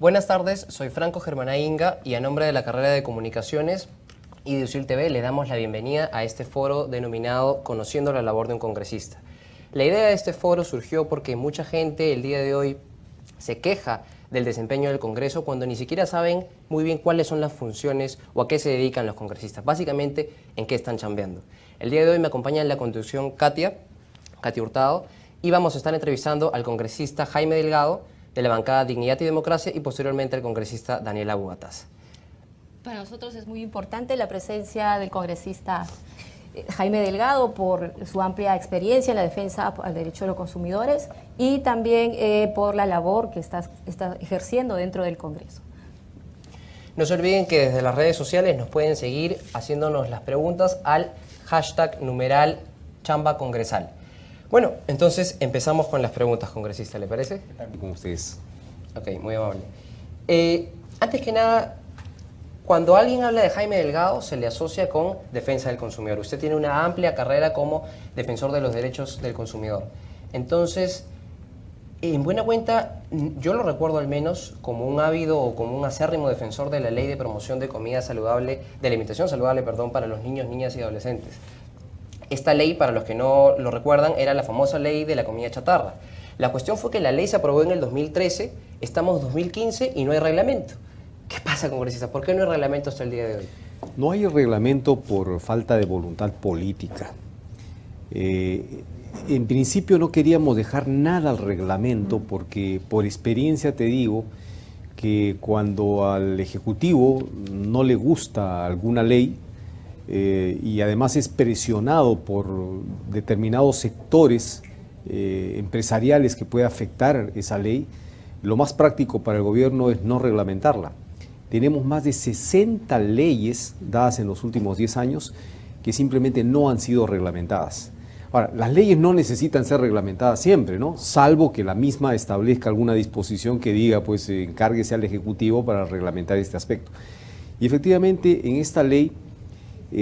Buenas tardes, soy Franco Germana Inga y a nombre de la carrera de Comunicaciones y de UCIL TV le damos la bienvenida a este foro denominado Conociendo la labor de un congresista. La idea de este foro surgió porque mucha gente el día de hoy se queja del desempeño del Congreso cuando ni siquiera saben muy bien cuáles son las funciones o a qué se dedican los congresistas, básicamente en qué están chambeando. El día de hoy me acompaña en la conducción Katia Hurtado, y vamos a estar entrevistando al congresista Jaime Delgado de la bancada Dignidad y Democracia y posteriormente al congresista Daniela Bugatás. Para nosotros es muy importante la presencia del congresista Jaime Delgado por su amplia experiencia en la defensa al derecho de los consumidores y también por la labor que está ejerciendo dentro del Congreso. No se olviden que desde las redes sociales nos pueden seguir haciéndonos las preguntas al hashtag numeral Chamba Congresal. Bueno, entonces empezamos con las preguntas, congresista, ¿le parece? Con ustedes. Ok, muy amable. Antes que nada, cuando alguien habla de Jaime Delgado, se le asocia con defensa del consumidor. Usted tiene una amplia carrera como defensor de los derechos del consumidor. Entonces, en buena cuenta, yo lo recuerdo al menos como un ávido o como un acérrimo defensor de la ley de promoción de comida saludable, de alimentación saludable, perdón, para los niños, niñas y adolescentes. Esta ley, para los que no lo recuerdan, era la famosa ley de la comida chatarra. La cuestión fue que la ley se aprobó en el 2013, estamos en 2015 y no hay reglamento. ¿Qué pasa, congresista? ¿Por qué no hay reglamento hasta el día de hoy? No hay reglamento por falta de voluntad política. En principio no queríamos dejar nada al reglamento porque por experiencia te digo que cuando al Ejecutivo no le gusta alguna ley y además es presionado por determinados sectores empresariales que puede afectar esa ley, lo más práctico para el gobierno es no reglamentarla. Tenemos más de 60 leyes dadas en los últimos 10 años que simplemente no han sido reglamentadas. Ahora, las leyes no necesitan ser reglamentadas siempre, ¿no? Salvo que la misma establezca alguna disposición que diga, pues, encárguese al Ejecutivo para reglamentar este aspecto. Y efectivamente, en esta ley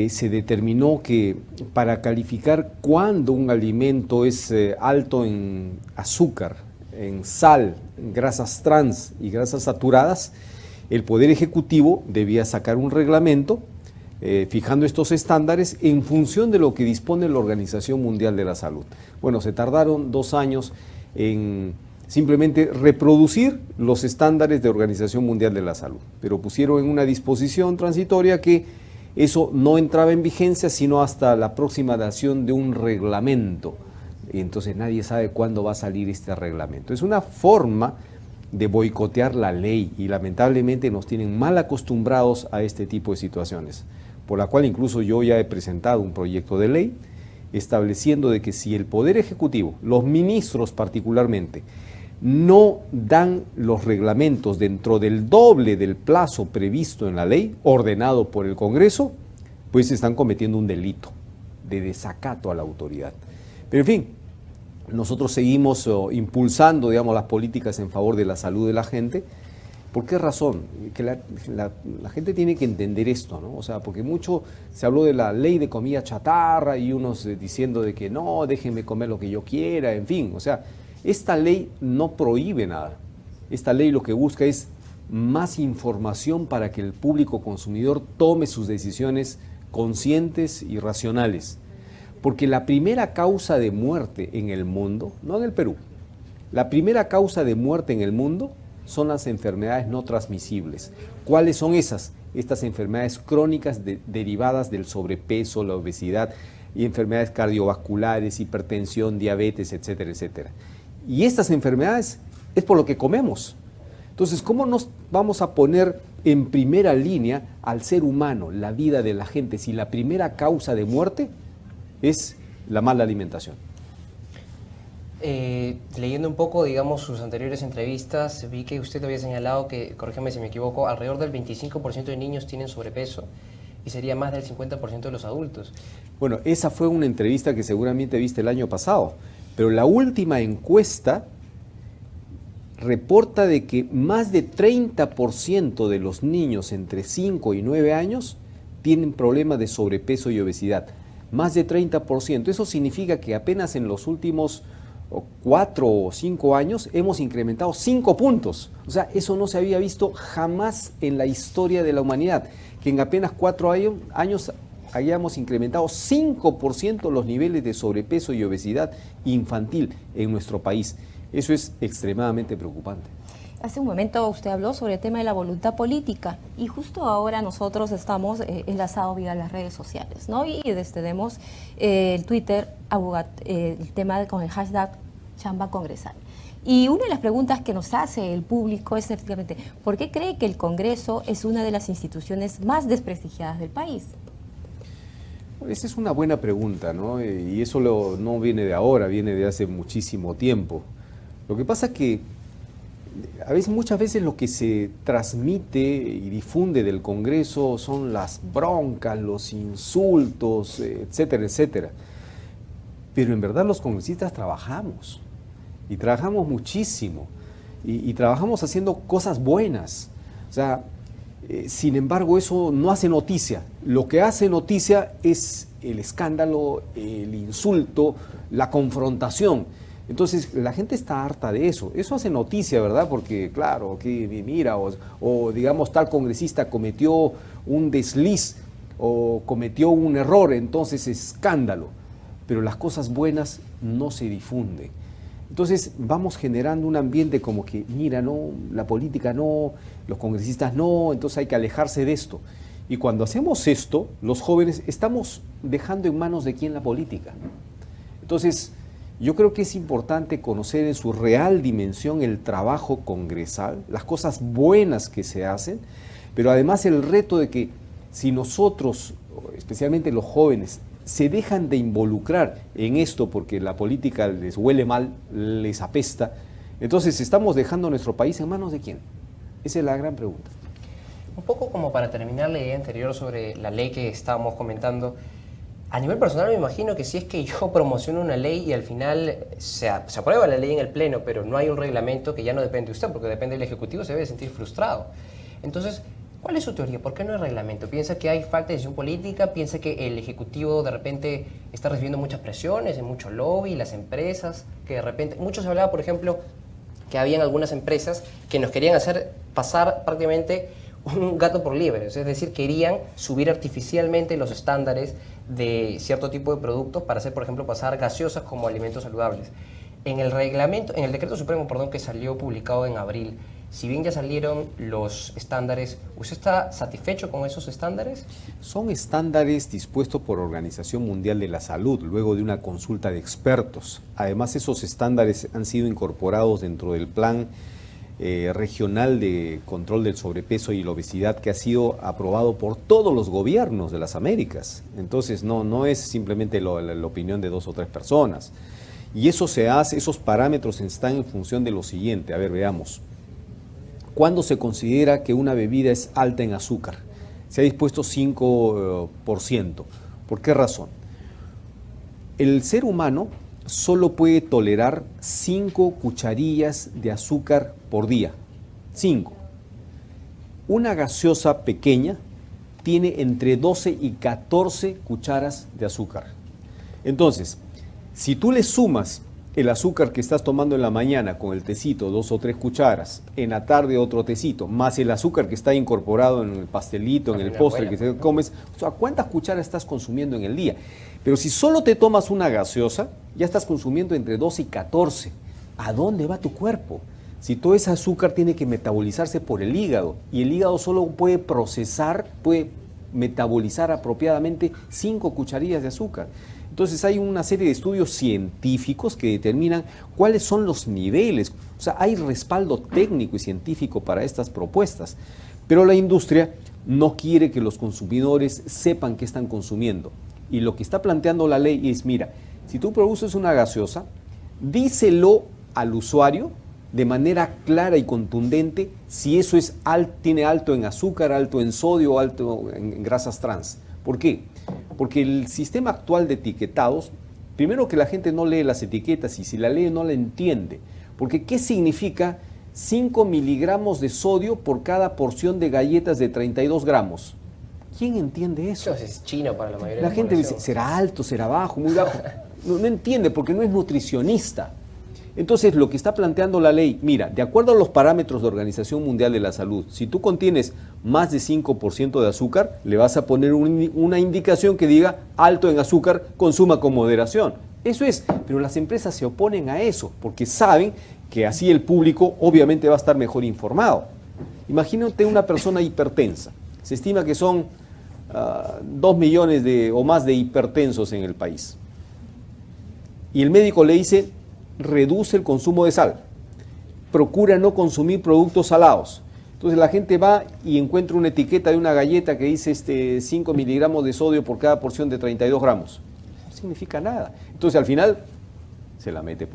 se determinó que para calificar cuándo un alimento es alto en azúcar, en sal, en grasas trans y grasas saturadas, el Poder Ejecutivo debía sacar un reglamento fijando estos estándares en función de lo que dispone la Organización Mundial de la Salud. Bueno, se tardaron 2 años en simplemente reproducir los estándares de Organización Mundial de la Salud, pero pusieron en una disposición transitoria que eso no entraba en vigencia sino hasta la próxima dación de un reglamento. Entonces nadie sabe cuándo va a salir este reglamento. Es una forma de boicotear la ley y lamentablemente nos tienen mal acostumbrados a este tipo de situaciones, por la cual incluso yo ya he presentado un proyecto de ley estableciendo de que si el Poder Ejecutivo, los ministros particularmente, no dan los reglamentos dentro del doble del plazo previsto en la ley, ordenado por el Congreso, pues están cometiendo un delito de desacato a la autoridad. Pero en fin, nosotros seguimos impulsando, digamos, las políticas en favor de la salud de la gente. ¿Por qué razón? Que la gente tiene que entender esto, ¿no? O sea, porque mucho se habló de la ley de comida chatarra y unos diciendo de que no, déjenme comer lo que yo quiera, en fin. O sea, esta ley no prohíbe nada. Esta ley lo que busca es más información para que el público consumidor tome sus decisiones conscientes y racionales. Porque la primera causa de muerte en el mundo, no en el Perú, la primera causa de muerte en el mundo son las enfermedades no transmisibles. ¿Cuáles son esas? Estas enfermedades crónicas derivadas del sobrepeso, la obesidad y enfermedades cardiovasculares, hipertensión, diabetes, etcétera, etcétera. Y estas enfermedades es por lo que comemos. Entonces, ¿cómo nos vamos a poner en primera línea al ser humano, la vida de la gente, si la primera causa de muerte es la mala alimentación? Leyendo un poco, digamos, sus anteriores entrevistas, vi que usted había señalado que, corrígeme si me equivoco, alrededor del 25% de niños tienen sobrepeso y sería más del 50% de los adultos. Bueno, esa fue una entrevista que seguramente viste el año pasado, pero la última encuesta reporta de que más de 30% de los niños entre 5 y 9 años tienen problemas de sobrepeso y obesidad. Más de 30%. Eso significa que apenas en los últimos 4 o 5 años hemos incrementado 5 puntos. O sea, eso no se había visto jamás en la historia de la humanidad, que en apenas 4 años hayamos incrementado 5% los niveles de sobrepeso y obesidad infantil en nuestro país. Eso es extremadamente preocupante. Hace un momento usted habló sobre el tema de la voluntad política y justo ahora nosotros estamos enlazados vía las redes sociales, ¿no? Y tenemos el Twitter, el tema con el hashtag Chamba Congresal. Y una de las preguntas que nos hace el público es efectivamente, ¿por qué cree que el Congreso es una de las instituciones más desprestigiadas del país? Esa es una buena pregunta, ¿no? Y eso no viene de ahora, viene de hace muchísimo tiempo. Lo que pasa es que muchas veces lo que se transmite y difunde del Congreso son las broncas, los insultos, etcétera, etcétera. Pero en verdad los congresistas trabajamos, y trabajamos muchísimo, y trabajamos haciendo cosas buenas. O sea, sin embargo, eso no hace noticia. Lo que hace noticia es el escándalo, el insulto, la confrontación. Entonces, la gente está harta de eso. Eso hace noticia, ¿verdad? Porque, claro, que mira, o digamos, tal congresista cometió un desliz o cometió un error, entonces escándalo. Pero las cosas buenas no se difunden. Entonces, vamos generando un ambiente como que, mira, no, la política no, los congresistas no, entonces hay que alejarse de esto. Y cuando hacemos esto, los jóvenes estamos dejando en manos de quién la política. Entonces, yo creo que es importante conocer en su real dimensión el trabajo congresal, las cosas buenas que se hacen, pero además el reto de que si nosotros, especialmente los jóvenes, se dejan de involucrar en esto porque la política les huele mal, les apesta, entonces estamos dejando nuestro país en manos de quién. Esa es la gran pregunta. Un poco como para terminar la idea anterior sobre la ley que estábamos comentando, a nivel personal me imagino que si es que yo promociono una ley y al final se aprueba la ley en el Pleno, pero no hay un reglamento que ya no depende de usted, porque depende del Ejecutivo, se debe sentir frustrado. Entonces, ¿cuál es su teoría? ¿Por qué no hay reglamento? ¿Piensa que hay falta de decisión política? ¿Piensa que el Ejecutivo de repente está recibiendo muchas presiones, en mucho lobby, las empresas, que de repente... Mucho se hablaba, por ejemplo, que habían algunas empresas que nos querían hacer pasar prácticamente un gato por liebre, es decir, querían subir artificialmente los estándares de cierto tipo de productos para hacer, por ejemplo, pasar gaseosas como alimentos saludables. En el reglamento, en el decreto supremo, que salió publicado en abril, si bien ya salieron los estándares, ¿usted está satisfecho con esos estándares? Son estándares dispuestos por Organización Mundial de la Salud, luego de una consulta de expertos. Además, esos estándares han sido incorporados dentro del plan regional de control del sobrepeso y la obesidad que ha sido aprobado por todos los gobiernos de las Américas. Entonces no es simplemente la opinión de 2 o 3 personas. Y eso se hace, esos parámetros están en función de lo siguiente. A ver, veamos. ¿Cuándo se considera que una bebida es alta en azúcar? Se ha dispuesto 5%. ¿Por qué razón? El ser humano solo puede tolerar 5 cucharillas de azúcar por día. 5. Una gaseosa pequeña tiene entre 12 y 14 cucharas de azúcar. Entonces, si tú le sumas el azúcar que estás tomando en la mañana con el tecito, 2 o 3 cucharas, en la tarde otro tecito, más el azúcar que está incorporado en el pastelito, en el postre que te comes, o sea, ¿cuántas cucharas estás consumiendo en el día? Pero si solo te tomas una gaseosa, ya estás consumiendo entre 12 y 14. ¿A dónde va tu cuerpo? Si todo ese azúcar tiene que metabolizarse por el hígado, y el hígado solo puede metabolizar apropiadamente 5 cucharillas de azúcar. Entonces hay una serie de estudios científicos que determinan cuáles son los niveles. O sea, hay respaldo técnico y científico para estas propuestas. Pero la industria no quiere que los consumidores sepan qué están consumiendo. Y lo que está planteando la ley es, mira, si tú produces una gaseosa, díselo al usuario de manera clara y contundente si eso tiene alto en azúcar, alto en sodio, alto en grasas trans. ¿Por qué? Porque el sistema actual de etiquetados, primero que la gente no lee las etiquetas y si la lee no la entiende. Porque ¿qué significa 5 miligramos de sodio por cada porción de galletas de 32 gramos? ¿Quién entiende eso? Eso es chino para la mayoría de la la gente población. dice, ¿será alto, será bajo, muy bajo? No entiende porque no es nutricionista. Entonces, lo que está planteando la ley, mira, de acuerdo a los parámetros de Organización Mundial de la Salud, si tú contienes más de 5% de azúcar, le vas a poner una indicación que diga alto en azúcar, consuma con moderación. Eso es, pero las empresas se oponen a eso, porque saben que así el público obviamente va a estar mejor informado. Imagínate una persona hipertensa. Se estima que son 2 millones o más de hipertensos en el país. Y el médico le dice, reduce el consumo de sal, procura no consumir productos salados. Entonces la gente va y encuentra una etiqueta de una galleta que dice 5 miligramos de sodio por cada porción de 32 gramos. No significa nada. Entonces al final se la mete.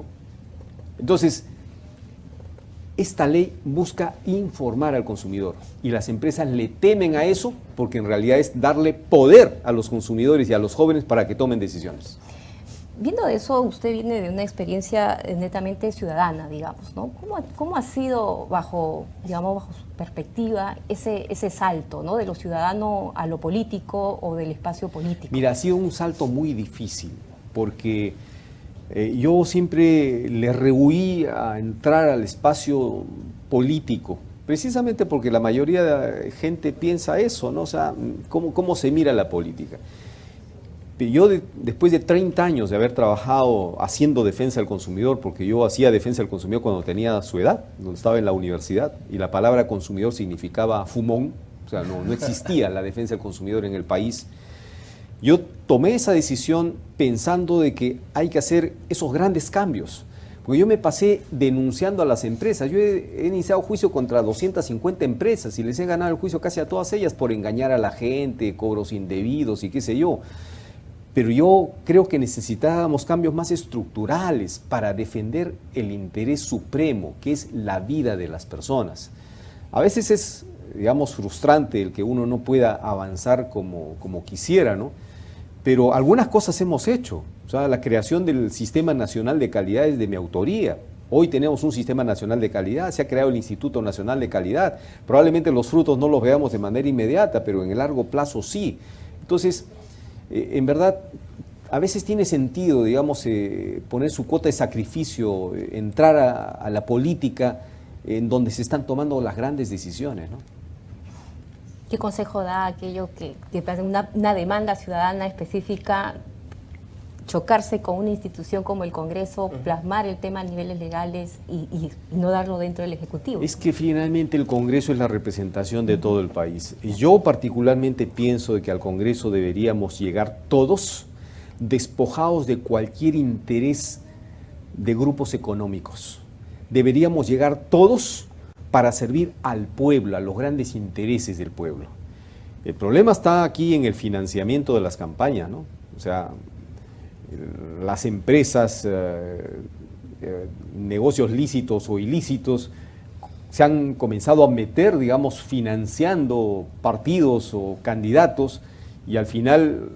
Entonces, esta ley busca informar al consumidor y las empresas le temen a eso porque en realidad es darle poder a los consumidores y a los jóvenes para que tomen decisiones. Viendo eso, usted viene de una experiencia netamente ciudadana, digamos, ¿no? ¿Cómo ha sido bajo su perspectiva ese salto, ¿no? De lo ciudadano a lo político o del espacio político? Mira, ha sido un salto muy difícil porque yo siempre le rehuí a entrar al espacio político, precisamente porque la mayoría de gente piensa eso, ¿no? O sea, ¿cómo se mira la política? Yo después de 30 años de haber trabajado haciendo defensa del consumidor, porque yo hacía defensa del consumidor cuando tenía su edad, cuando estaba en la universidad, y la palabra consumidor significaba fumón, o sea, no existía la defensa del consumidor en el país. Yo tomé esa decisión pensando de que hay que hacer esos grandes cambios, porque yo me pasé denunciando a las empresas. Yo he iniciado juicio contra 250 empresas y les he ganado el juicio casi a todas ellas por engañar a la gente, cobros indebidos y qué sé yo. Pero yo creo que necesitábamos cambios más estructurales para defender el interés supremo, que es la vida de las personas. A veces es, digamos, frustrante el que uno no pueda avanzar como quisiera, ¿no? Pero algunas cosas hemos hecho. O sea, la creación del Sistema Nacional de Calidad es de mi autoría. Hoy tenemos un Sistema Nacional de Calidad, se ha creado el Instituto Nacional de Calidad. Probablemente los frutos no los veamos de manera inmediata, pero en el largo plazo sí. Entonces, en verdad, a veces tiene sentido, digamos, poner su cuota de sacrificio, entrar a la política en donde se están tomando las grandes decisiones, ¿no? ¿Qué consejo da aquello que una demanda ciudadana específica, chocarse con una institución como el Congreso, plasmar el tema a niveles legales y no darlo dentro del Ejecutivo? Es que finalmente el Congreso es la representación de todo el país. Y yo particularmente pienso de que al Congreso deberíamos llegar todos despojados de cualquier interés de grupos económicos. Deberíamos llegar todos para servir al pueblo, a los grandes intereses del pueblo. El problema está aquí en el financiamiento de las campañas, ¿no? O sea, las empresas, negocios lícitos o ilícitos, se han comenzado a meter, digamos, financiando partidos o candidatos y al final,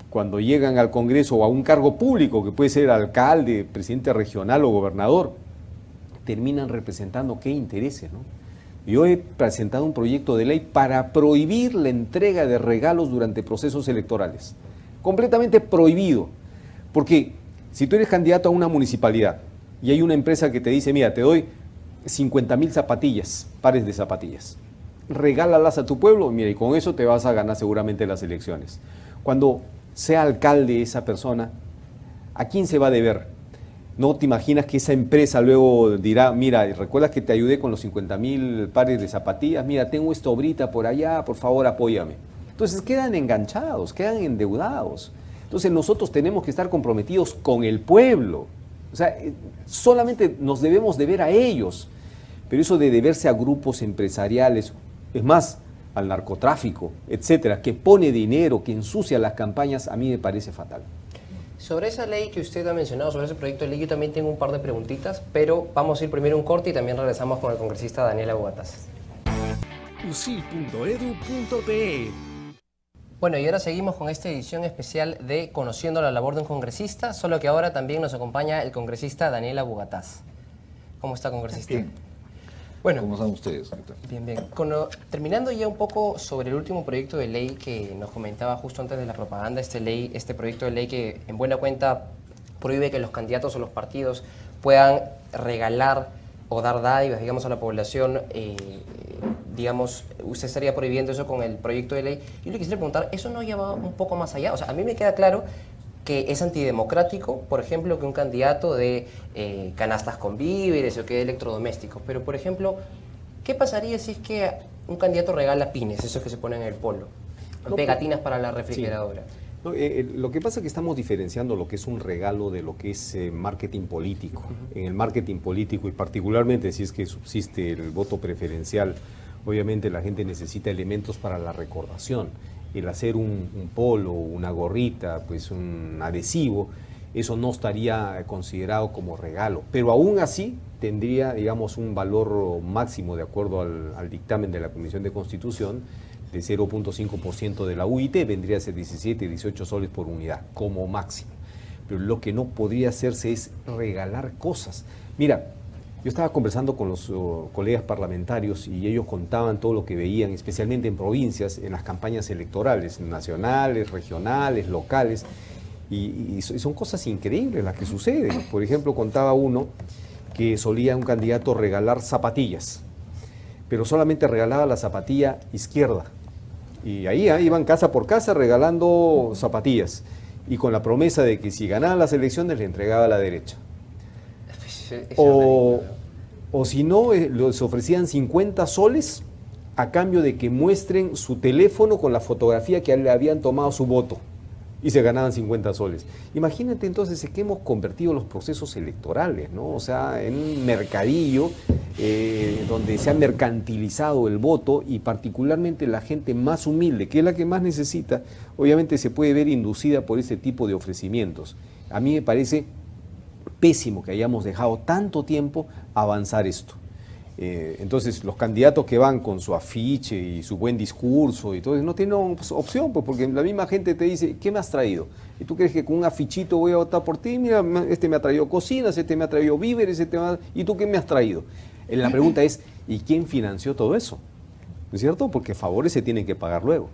cuando llegan al Congreso o a un cargo público, que puede ser alcalde, presidente regional o gobernador, terminan representando qué intereses, ¿no? Yo he presentado un proyecto de ley para prohibir la entrega de regalos durante procesos electorales. Completamente prohibido. Porque si tú eres candidato a una municipalidad y hay una empresa que te dice, mira, te doy 50,000 zapatillas, pares de zapatillas, regálalas a tu pueblo, mira, y con eso te vas a ganar seguramente las elecciones. Cuando sea alcalde esa persona, ¿a quién se va a deber? ¿No te imaginas que esa empresa luego dirá, mira, ¿recuerdas que te ayudé con los 50,000 pares de zapatillas? Mira, tengo esta obrita por allá, por favor apóyame. Entonces quedan enganchados, quedan endeudados. Entonces nosotros tenemos que estar comprometidos con el pueblo. O sea, solamente nos debemos deber a ellos. Pero eso de deberse a grupos empresariales, es más, al narcotráfico, etcétera, que pone dinero, que ensucia las campañas, a mí me parece fatal. Sobre esa ley que usted ha mencionado, sobre ese proyecto de ley, yo también tengo un par de preguntitas, pero vamos a ir primero a un corte y también regresamos con el congresista Daniela Bogatás. usil.edu.pe. Bueno, y ahora seguimos con esta edición especial de Conociendo la labor de un congresista, solo que ahora también nos acompaña el congresista Daniela Bogatás. ¿Cómo está, congresista? Bien. Bueno, ¿Cómo están ustedes? bien, bien. Terminando ya un poco sobre el último proyecto de ley que nos comentaba justo antes de la propaganda, este proyecto de ley que en buena cuenta prohíbe que los candidatos o los partidos puedan regalar o dar dádivas, digamos, a la población, digamos, usted estaría prohibiendo eso con el proyecto de ley. Yo le quisiera preguntar, ¿eso no lleva un poco más allá? O sea, a mí me queda claro que es antidemocrático, por ejemplo, que un candidato de canastas con víveres o que de electrodomésticos, pero, por ejemplo, ¿qué pasaría si es que un candidato regala pines, esos que se ponen en el polo, pegatinas para la refrigeradora? Sí. No, lo que pasa es que estamos diferenciando lo que es un regalo de lo que es marketing político. En el marketing político, y particularmente si es que subsiste el voto preferencial, obviamente la gente necesita elementos para la recordación. El hacer un polo, una gorrita, pues un adhesivo, eso no estaría considerado como regalo. Pero aún así tendría, digamos, un valor máximo de acuerdo al dictamen de la Comisión de Constitución, de 0.5% de la UIT, vendría a ser 17, 18 soles por unidad, como máximo. Pero lo que no podría hacerse es regalar cosas. Mira, yo estaba conversando con los colegas parlamentarios y ellos contaban todo lo que veían, especialmente en provincias, en las campañas electorales, nacionales, regionales, locales, y son cosas increíbles las que suceden. Por ejemplo, contaba uno que solía un candidato regalar zapatillas, pero solamente regalaba la zapatilla izquierda. Y ahí iban casa por casa regalando zapatillas, y con la promesa de que si ganaba las elecciones le entregaba la derecha. O si no, les ofrecían 50 soles a cambio de que muestren su teléfono con la fotografía que le habían tomado su voto, y se ganaban 50 soles. Imagínate entonces en qué hemos convertido los procesos electorales, ¿no? O sea, en un mercadillo donde se ha mercantilizado el voto, y particularmente la gente más humilde, que es la que más necesita, obviamente se puede ver inducida por este tipo de ofrecimientos. A mí me parece pésimo que hayamos dejado tanto tiempo avanzar esto. Entonces los candidatos que van con su afiche y su buen discurso y todo, no tienen opción, pues, porque la misma gente te dice, ¿qué me has traído? ¿Y tú crees que con un afichito voy a votar por ti? Mira, este me ha traído cocinas, este me ha traído víveres, ¿y tú qué me has traído? La pregunta es, ¿y quién financió todo eso? ¿No es cierto? Porque favores se tienen que pagar luego.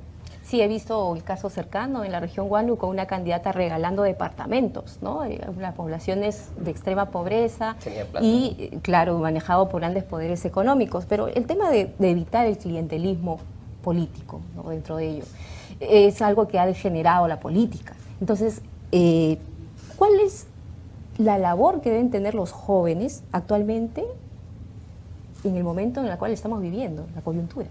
Sí, he visto el caso cercano en la región Huánuco, una candidata regalando departamentos, ¿no? Las poblaciones de extrema pobreza y, claro, manejado por grandes poderes económicos. Pero el tema de evitar el clientelismo político, ¿no? Dentro de ello, es algo que ha degenerado la política. Entonces, ¿cuál es la labor que deben tener los jóvenes actualmente en el momento en el cual estamos viviendo, la coyuntura?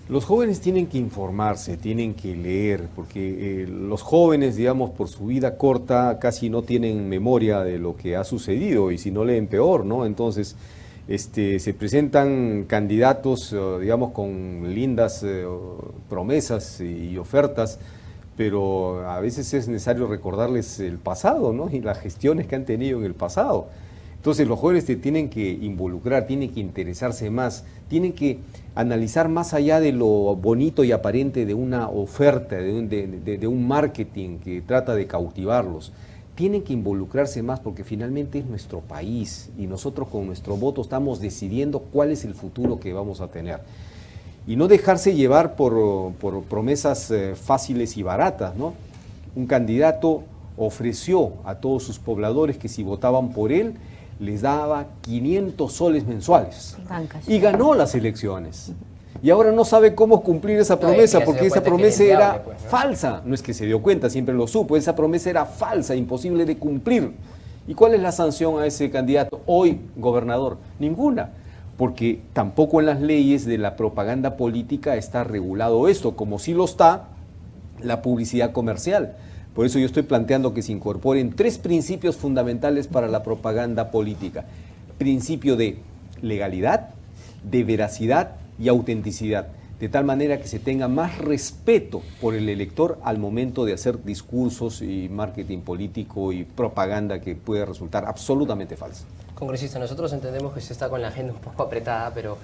Los jóvenes tienen que informarse, tienen que leer, porque los jóvenes, digamos, por su vida corta, casi no tienen memoria de lo que ha sucedido, y si no leen peor, ¿no? Entonces, se presentan candidatos, digamos, con lindas promesas y ofertas, pero a veces es necesario recordarles el pasado, ¿no? Y las gestiones que han tenido en el pasado. Entonces los jóvenes te tienen que involucrar, tienen que interesarse más, tienen que analizar más allá de lo bonito y aparente de una oferta, de un marketing que trata de cautivarlos. Tienen que involucrarse más, porque finalmente es nuestro país y nosotros con nuestro voto estamos decidiendo cuál es el futuro que vamos a tener. Y no dejarse llevar por promesas fáciles y baratas, ¿no? Un candidato ofreció a todos sus pobladores que si votaban por él, les daba 500 soles mensuales y ganó las elecciones. Y ahora no sabe cómo cumplir esa promesa, porque esa promesa era falsa. No es que se dio cuenta, siempre lo supo, esa promesa era falsa, imposible de cumplir. ¿Y cuál es la sanción a ese candidato hoy gobernador? Ninguna, porque tampoco en las leyes de la propaganda política está regulado esto, como sí lo está la publicidad comercial. Por eso yo estoy planteando que se incorporen 3 principios fundamentales para la propaganda política. Principio de legalidad, de veracidad y autenticidad, de tal manera que se tenga más respeto por el elector al momento de hacer discursos y marketing político y propaganda que puede resultar absolutamente falsa. Congresista, nosotros entendemos que usted está con la agenda un poco apretada, pero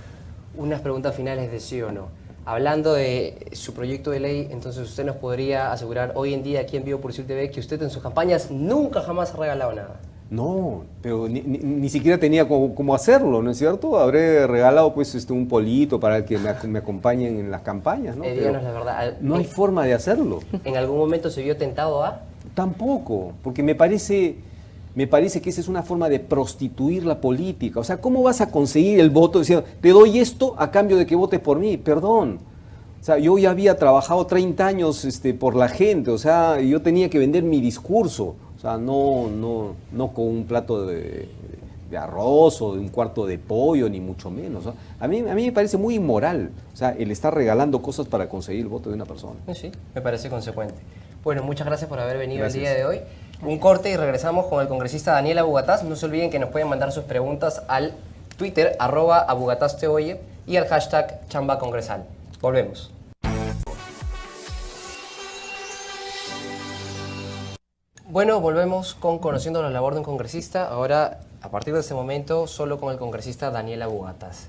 unas preguntas finales de sí o no. Hablando de su proyecto de ley, entonces usted nos podría asegurar hoy en día aquí en Vivo por Sil TV que usted en sus campañas nunca jamás ha regalado nada. No, pero ni siquiera tenía cómo hacerlo, ¿no es cierto? Habré regalado pues un polito para que me acompañen en las campañas, ¿no? Díganos la verdad. No hay forma de hacerlo. ¿En algún momento se vio tentado a? Tampoco, porque me parece me parece que esa es una forma de prostituir la política. O sea, ¿cómo vas a conseguir el voto diciendo, te doy esto a cambio de que votes por mí? Perdón. O sea, yo ya había trabajado 30 años por la gente, o sea, yo tenía que vender mi discurso. O sea, no con un plato de arroz o de un cuarto de pollo, ni mucho menos, ¿no? A mí me parece muy inmoral, o sea, el estar regalando cosas para conseguir el voto de una persona. Sí, me parece consecuente. Bueno, muchas gracias por haber venido Gracias. el día de hoy. Un corte y regresamos con el congresista Daniel Abugataz. No se olviden que nos pueden mandar sus preguntas al Twitter, @abugatazteoye, y al hashtag chambacongresal. Volvemos. Bueno, volvemos con Conociendo la labor de un congresista. Ahora, a partir de este momento, solo con el congresista Daniel Abugataz.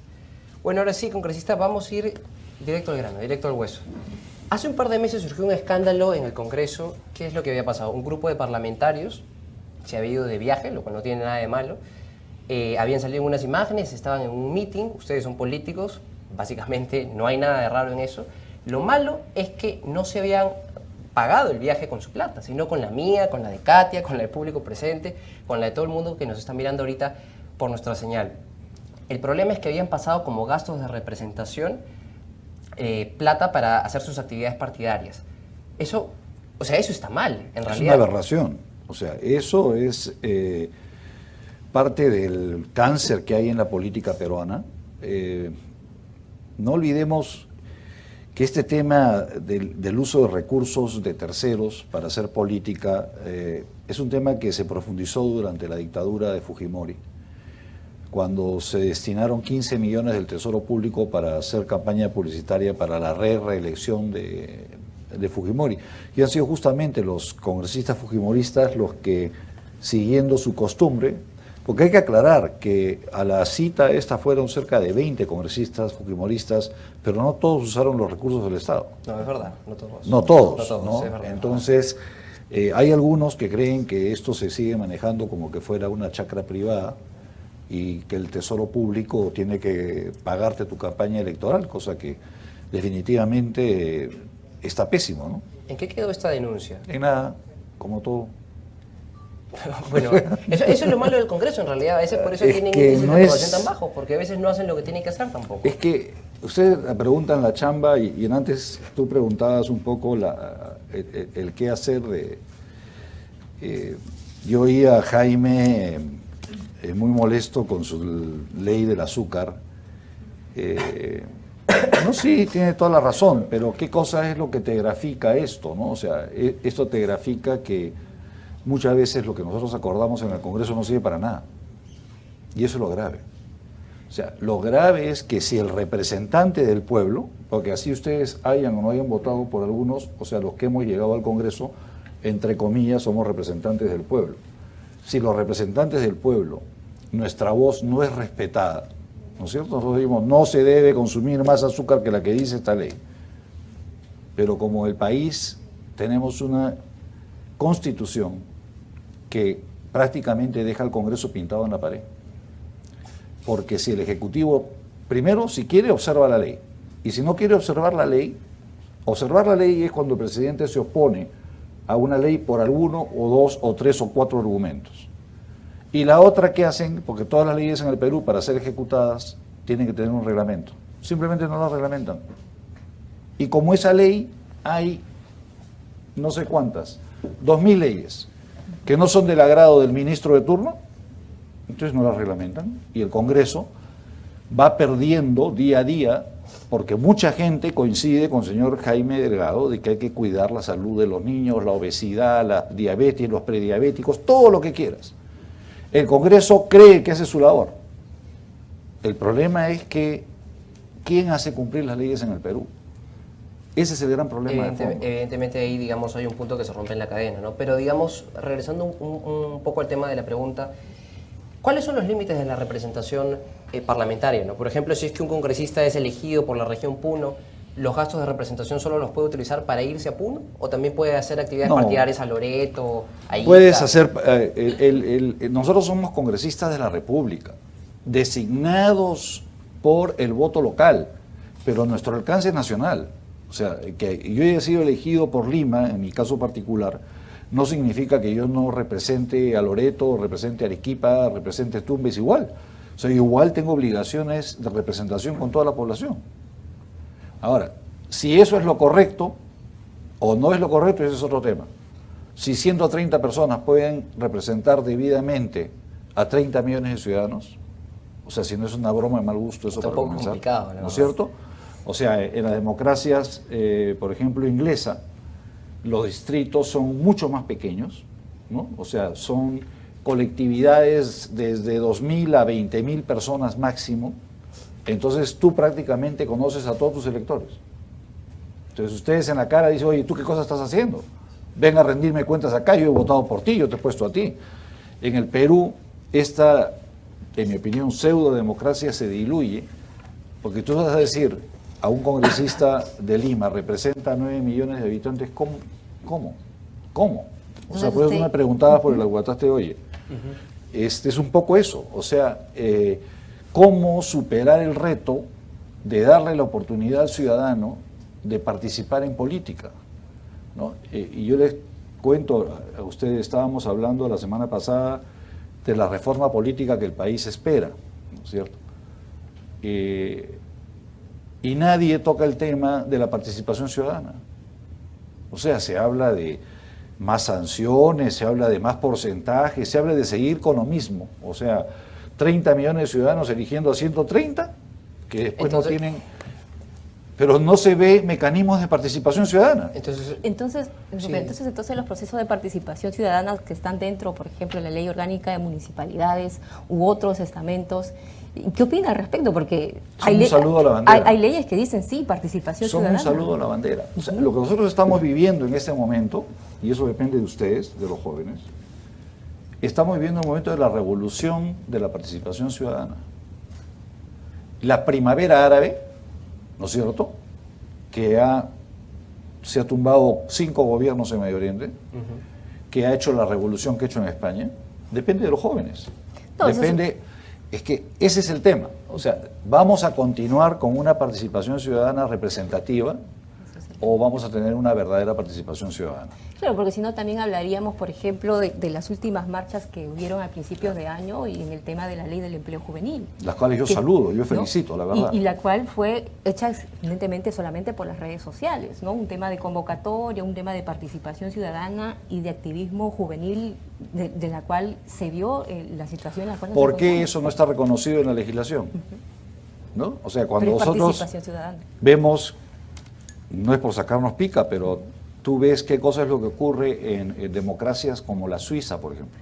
Bueno, ahora sí, congresista, vamos a ir directo al grano, directo al hueso. Hace un par de meses surgió un escándalo en el Congreso. ¿Qué es lo que había pasado? Un grupo de parlamentarios se había ido de viaje, lo cual no tiene nada de malo. Habían salido unas imágenes, estaban en un meeting, ustedes son políticos, básicamente no hay nada de raro en eso. Lo malo es que no se habían pagado el viaje con su plata, sino con la mía, con la de Katia, con la del público presente, con la de todo el mundo que nos está mirando ahorita por nuestra señal. El problema es que habían pasado como gastos de representación plata para hacer sus actividades partidarias. Eso, o sea, eso está mal, en realidad. Es una aberración. O sea, eso es parte del cáncer que hay en la política peruana. No olvidemos que este tema del uso de recursos de terceros para hacer política es un tema que se profundizó durante la dictadura de Fujimori, cuando se destinaron 15 millones del Tesoro Público para hacer campaña publicitaria para la reelección de Fujimori. Y han sido justamente los congresistas fujimoristas los que, siguiendo su costumbre, porque hay que aclarar que a la cita esta fueron cerca de 20 congresistas fujimoristas, pero no todos usaron los recursos del Estado. No, es verdad, no todos. No todos, No todos, ¿no? es verdad. Entonces, hay algunos que creen que esto se sigue manejando como que fuera una chacra privada y que el Tesoro Público tiene que pagarte tu campaña electoral, cosa que definitivamente está pésimo, ¿no? ¿En qué quedó esta denuncia? En nada, como todo. Bueno, eso es lo malo del Congreso en realidad. A veces por eso Es tienen que índices no de es- aprobación tan bajos, porque a veces no hacen lo que tienen que hacer tampoco. Es que usted la pregunta en la chamba y antes tú preguntabas un poco el qué hacer de... yo oía a Jaime muy molesto con su ley del azúcar. No, sí, tiene toda la razón, pero ¿qué cosa es lo que te grafica esto, no? O sea, esto te grafica que muchas veces lo que nosotros acordamos en el Congreso no sirve para nada. Y eso es lo grave. O sea, lo grave es que si el representante del pueblo, porque así ustedes hayan o no hayan votado por algunos, o sea, los que hemos llegado al Congreso, entre comillas, somos representantes del pueblo. Si los representantes del pueblo, nuestra voz no es respetada, ¿no es cierto? Nosotros decimos, no se debe consumir más azúcar que la que dice esta ley. Pero como el país tenemos una constitución que prácticamente deja al Congreso pintado en la pared. Porque si el Ejecutivo, primero, si quiere, observa la ley. Y si no quiere observar la ley es cuando el presidente se opone a una ley por alguno, o dos, o tres, o cuatro argumentos. Y la otra que hacen, porque todas las leyes en el Perú, para ser ejecutadas, tienen que tener un reglamento. Simplemente no la reglamentan. Y como esa ley, hay no sé cuántas, 2000 leyes, que no son del agrado del ministro de turno, entonces no las reglamentan. Y el Congreso va perdiendo día a día, porque mucha gente coincide con el señor Jaime Delgado de que hay que cuidar la salud de los niños, la obesidad, la diabetes, los prediabéticos, todo lo que quieras. El Congreso cree que esa es su labor. El problema es que ¿quién hace cumplir las leyes en el Perú? Ese es el gran problema de fondo. Evidentemente ahí, digamos, hay un punto que se rompe en la cadena, ¿no? Pero, digamos, regresando un poco al tema de la pregunta, ¿cuáles son los límites de la representación parlamentaria, ¿no? Por ejemplo, si es que un congresista es elegido por la región Puno, ¿los gastos de representación solo los puede utilizar para irse a Puno? ¿O también puede hacer actividades No. partidarias a Loreto, a Ica? Puedes hacer, nosotros somos congresistas de la República, designados por el voto local, pero nuestro alcance es nacional. O sea, que yo haya sido elegido por Lima, en mi caso particular, no significa que yo no represente a Loreto, represente a Arequipa, represente Tumbes igual. O sea, igual tengo obligaciones de representación con toda la población. Ahora, si eso es lo correcto o no es lo correcto, ese es otro tema. Si 130 personas pueden representar debidamente a 30 millones de ciudadanos, o sea, si no es una broma de mal gusto eso Está para un poco comenzar, complicado, ¿no es cierto? O sea, en las democracias, por ejemplo, inglesa, los distritos son mucho más pequeños, ¿no? O sea, son colectividades desde 2.000 a 20.000 personas máximo. Entonces tú prácticamente conoces a todos tus electores. Entonces ustedes en la cara dicen, oye, ¿tú qué cosa estás haciendo? Ven a rendirme cuentas acá, yo he votado por ti, yo te he puesto a ti. En el Perú, esta, en mi opinión, pseudo-democracia se diluye, porque tú vas a decir a un congresista de Lima, representa a 9 millones de habitantes, ¿cómo? O sea, por eso tú me preguntabas por el aguataste, oye. Es un poco eso, o sea, cómo superar el reto de darle la oportunidad al ciudadano de participar en política, ¿no? Y yo les cuento a ustedes, estábamos hablando la semana pasada de la reforma política que el país espera, ¿no es cierto? Y nadie toca el tema de la participación ciudadana. O sea, se habla de más sanciones, se habla de más porcentajes, se habla de seguir con lo mismo. O sea, 30 millones de ciudadanos eligiendo a 130, que después Entonces, no tienen... Pero no se ve mecanismos de participación ciudadana. Entonces Sí. los procesos de participación ciudadana que están dentro, por ejemplo, de la Ley Orgánica de Municipalidades u otros estamentos, ¿qué opina al respecto? Porque Son un saludo a la bandera. hay leyes que dicen sí, participación Son ciudadana. un saludo a la bandera. O sea, lo que nosotros estamos viviendo en este momento, y eso depende de ustedes, de los jóvenes, estamos viviendo un momento de la revolución de la participación ciudadana. La primavera árabe, ¿no es cierto?, que se ha tumbado 5 gobiernos en Medio Oriente, que ha hecho la revolución que ha hecho en España, depende de los jóvenes. No, eso Depende, es que ese es el tema. O sea, ¿vamos a continuar con una participación ciudadana representativa o vamos a tener una verdadera participación ciudadana? Claro, porque si no también hablaríamos, por ejemplo, de las últimas marchas que hubieron a principios de año y en el tema de la ley del empleo juvenil. Las cuales yo Que- saludo, yo ¿no? felicito, la verdad. Y la cual fue hecha evidentemente solamente por las redes sociales, ¿no? Un tema de convocatoria, un tema de participación ciudadana y de activismo juvenil de la cual se vio la situación en la cual nos ¿Por qué encontramos. eso no está reconocido en la legislación? ¿No? O sea, cuando Pero es nosotros participación ciudadana. vemos, no es por sacarnos pica, pero tú ves qué cosa es lo que ocurre en democracias como la Suiza, por ejemplo,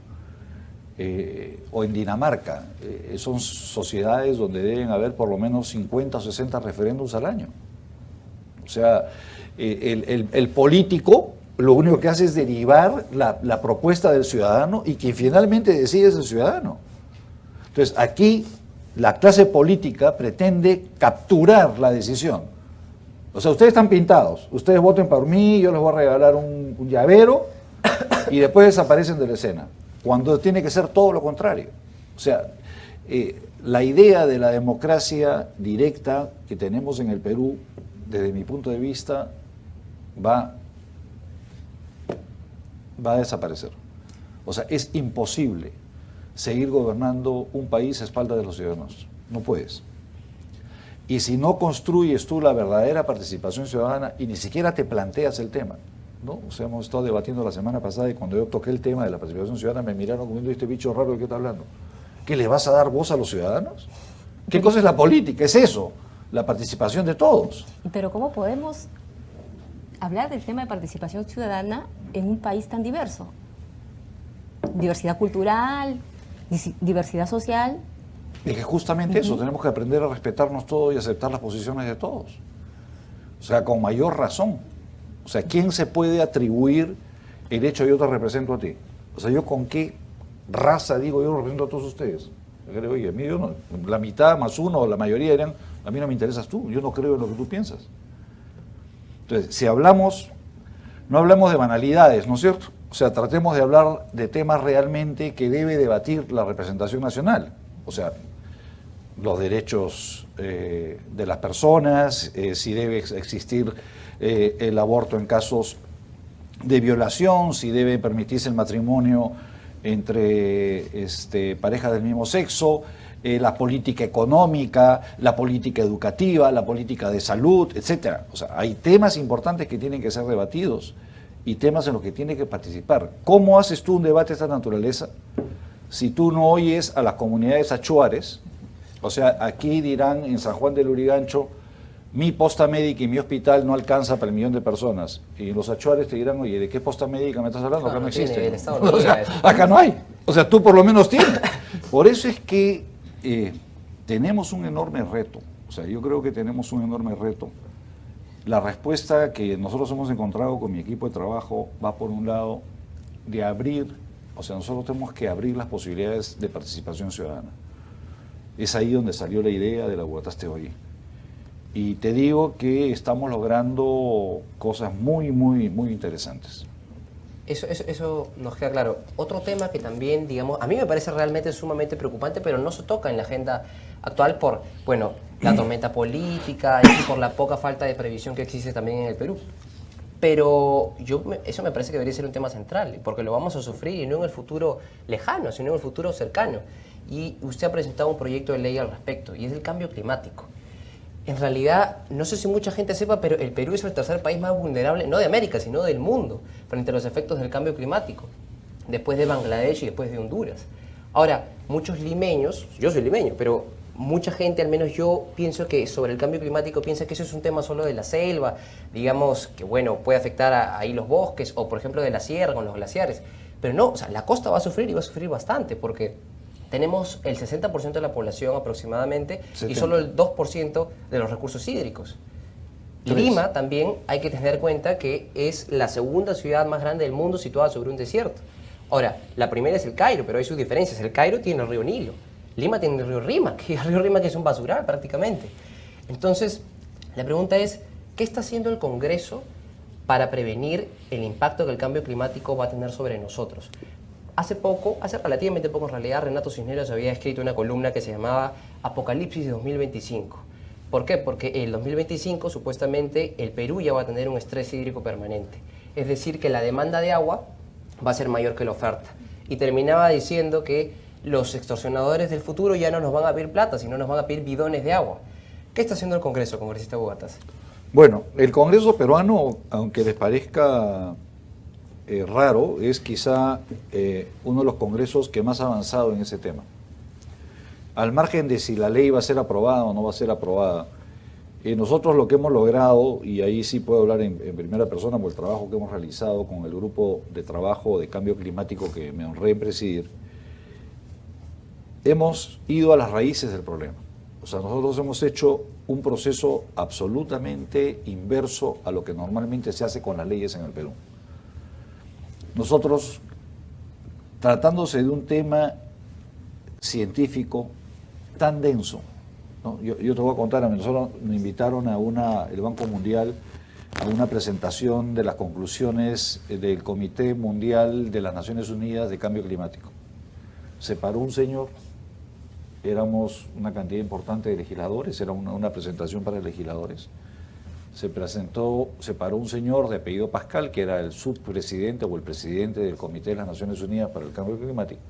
o en Dinamarca. Son sociedades donde deben haber por lo menos 50 o 60 referéndums al año. O sea, el político lo único que hace es derivar la propuesta del ciudadano y quien finalmente decide es el ciudadano. Entonces, aquí la clase política pretende capturar la decisión. O sea, ustedes están pintados, ustedes voten por mí, yo les voy a regalar un llavero y después desaparecen de la escena, cuando tiene que ser todo lo contrario. O sea, la idea de la democracia directa que tenemos en el Perú, desde mi punto de vista, va a desaparecer. O sea, es imposible seguir gobernando un país a espaldas de los ciudadanos. No puedes. Y si no construyes tú la verdadera participación ciudadana y ni siquiera te planteas el tema, ¿no? O sea, hemos estado debatiendo la semana pasada y cuando yo toqué el tema de la participación ciudadana me miraron como viendo este bicho raro de qué está hablando. ¿Qué le vas a dar voz a los ciudadanos? ¿Qué cosa es la política? Es eso, la participación de todos. Pero ¿cómo podemos hablar del tema de participación ciudadana en un país tan diverso? Diversidad cultural, diversidad social. Es que justamente eso, tenemos que aprender a respetarnos todos y aceptar las posiciones de todos. O sea, con mayor razón. O sea, ¿quién se puede atribuir el hecho de yo te represento a ti? O sea, ¿yo con qué raza digo yo represento a todos ustedes? Oye, a mí yo no, la mitad más uno o la mayoría dirán, a mí no me interesas tú, yo no creo en lo que tú piensas. Entonces, si hablamos, no hablamos de banalidades, ¿no es cierto? O sea, tratemos de hablar de temas realmente que debe debatir la representación nacional. O sea, los derechos de las personas, si debe existir el aborto en casos de violación, si debe permitirse el matrimonio entre parejas del mismo sexo, la política económica, la política educativa, la política de salud, etcétera. O sea, hay temas importantes que tienen que ser debatidos y temas en los que tiene que participar. ¿Cómo haces tú un debate de esta naturaleza si tú no oyes a las comunidades achuares? O sea, aquí dirán en San Juan del Lurigancho, mi posta médica y mi hospital no alcanza para 1 millón de personas. Y los achuares te dirán, oye, ¿de qué posta médica me estás hablando? Acá no existe. El Estado no llega a eso. Acá no hay. O sea, tú por lo menos tienes. Por eso es que tenemos un enorme reto. O sea, yo creo que tenemos un enorme reto. La respuesta que nosotros hemos encontrado con mi equipo de trabajo va por un lado de abrir, o sea, nosotros tenemos que abrir las posibilidades de participación ciudadana. Es ahí donde salió la idea de la Bogotaste hoy. Y te digo que estamos logrando cosas muy, muy, muy interesantes. Eso nos queda claro. Otro tema que también, digamos, a mí me parece realmente sumamente preocupante, pero no se toca en la agenda actual por, bueno, la tormenta política y por la poca falta de previsión que existe también en el Perú. Pero eso me parece que debería ser un tema central, porque lo vamos a sufrir y no en el futuro lejano, sino en el futuro cercano. Y usted ha presentado un proyecto de ley al respecto, y es el cambio climático. En realidad, no sé si mucha gente sepa, pero el Perú es el tercer país más vulnerable, no de América, sino del mundo, frente a los efectos del cambio climático, después de Bangladesh y después de Honduras. Ahora, muchos limeños, yo soy limeño, pero mucha gente, al menos yo pienso que sobre el cambio climático piensa que eso es un tema solo de la selva, digamos que bueno, puede afectar ahí los bosques o por ejemplo de la sierra con los glaciares, pero no, o sea, la costa va a sufrir y va a sufrir bastante porque tenemos el 60% de la población aproximadamente 70. y solo el 2% de los recursos hídricos. Tres. Lima también hay que tener cuenta que es la segunda ciudad más grande del mundo situada sobre un desierto. Ahora, la primera es el Cairo, pero hay sus diferencias. El Cairo tiene el río Nilo. Lima tiene el río Rímac, que es un basural prácticamente. Entonces, la pregunta es, ¿qué está haciendo el Congreso para prevenir el impacto que el cambio climático va a tener sobre nosotros? Hace relativamente poco en realidad, Renato Cisneros había escrito una columna que se llamaba Apocalipsis 2025. ¿Por qué? Porque en el 2025 supuestamente el Perú ya va a tener un estrés hídrico permanente. Es decir, que la demanda de agua va a ser mayor que la oferta. Y terminaba diciendo que los extorsionadores del futuro ya no nos van a pedir plata, sino nos van a pedir bidones de agua. ¿Qué está haciendo el Congreso, congresista Bogatas? Bueno, el Congreso peruano, aunque les parezca raro, es quizá uno de los congresos que más ha avanzado en ese tema. Al margen de si la ley va a ser aprobada o no va a ser aprobada, nosotros lo que hemos logrado, y ahí sí puedo hablar en primera persona por el trabajo que hemos realizado con el grupo de trabajo de cambio climático que me honré en presidir, hemos ido a las raíces del problema. O sea, nosotros hemos hecho un proceso absolutamente inverso a lo que normalmente se hace con las leyes en el Perú. Nosotros, tratándose de un tema científico tan denso, ¿no? Yo te voy a contar, a nosotros nos invitaron el Banco Mundial a una presentación de las conclusiones del Comité Mundial de las Naciones Unidas de Cambio Climático. Se paró un señor, éramos una cantidad importante de legisladores, era una presentación para legisladores. Se paró un señor de apellido Pascal, que era el subpresidente o el presidente del Comité de las Naciones Unidas para el Cambio Climático.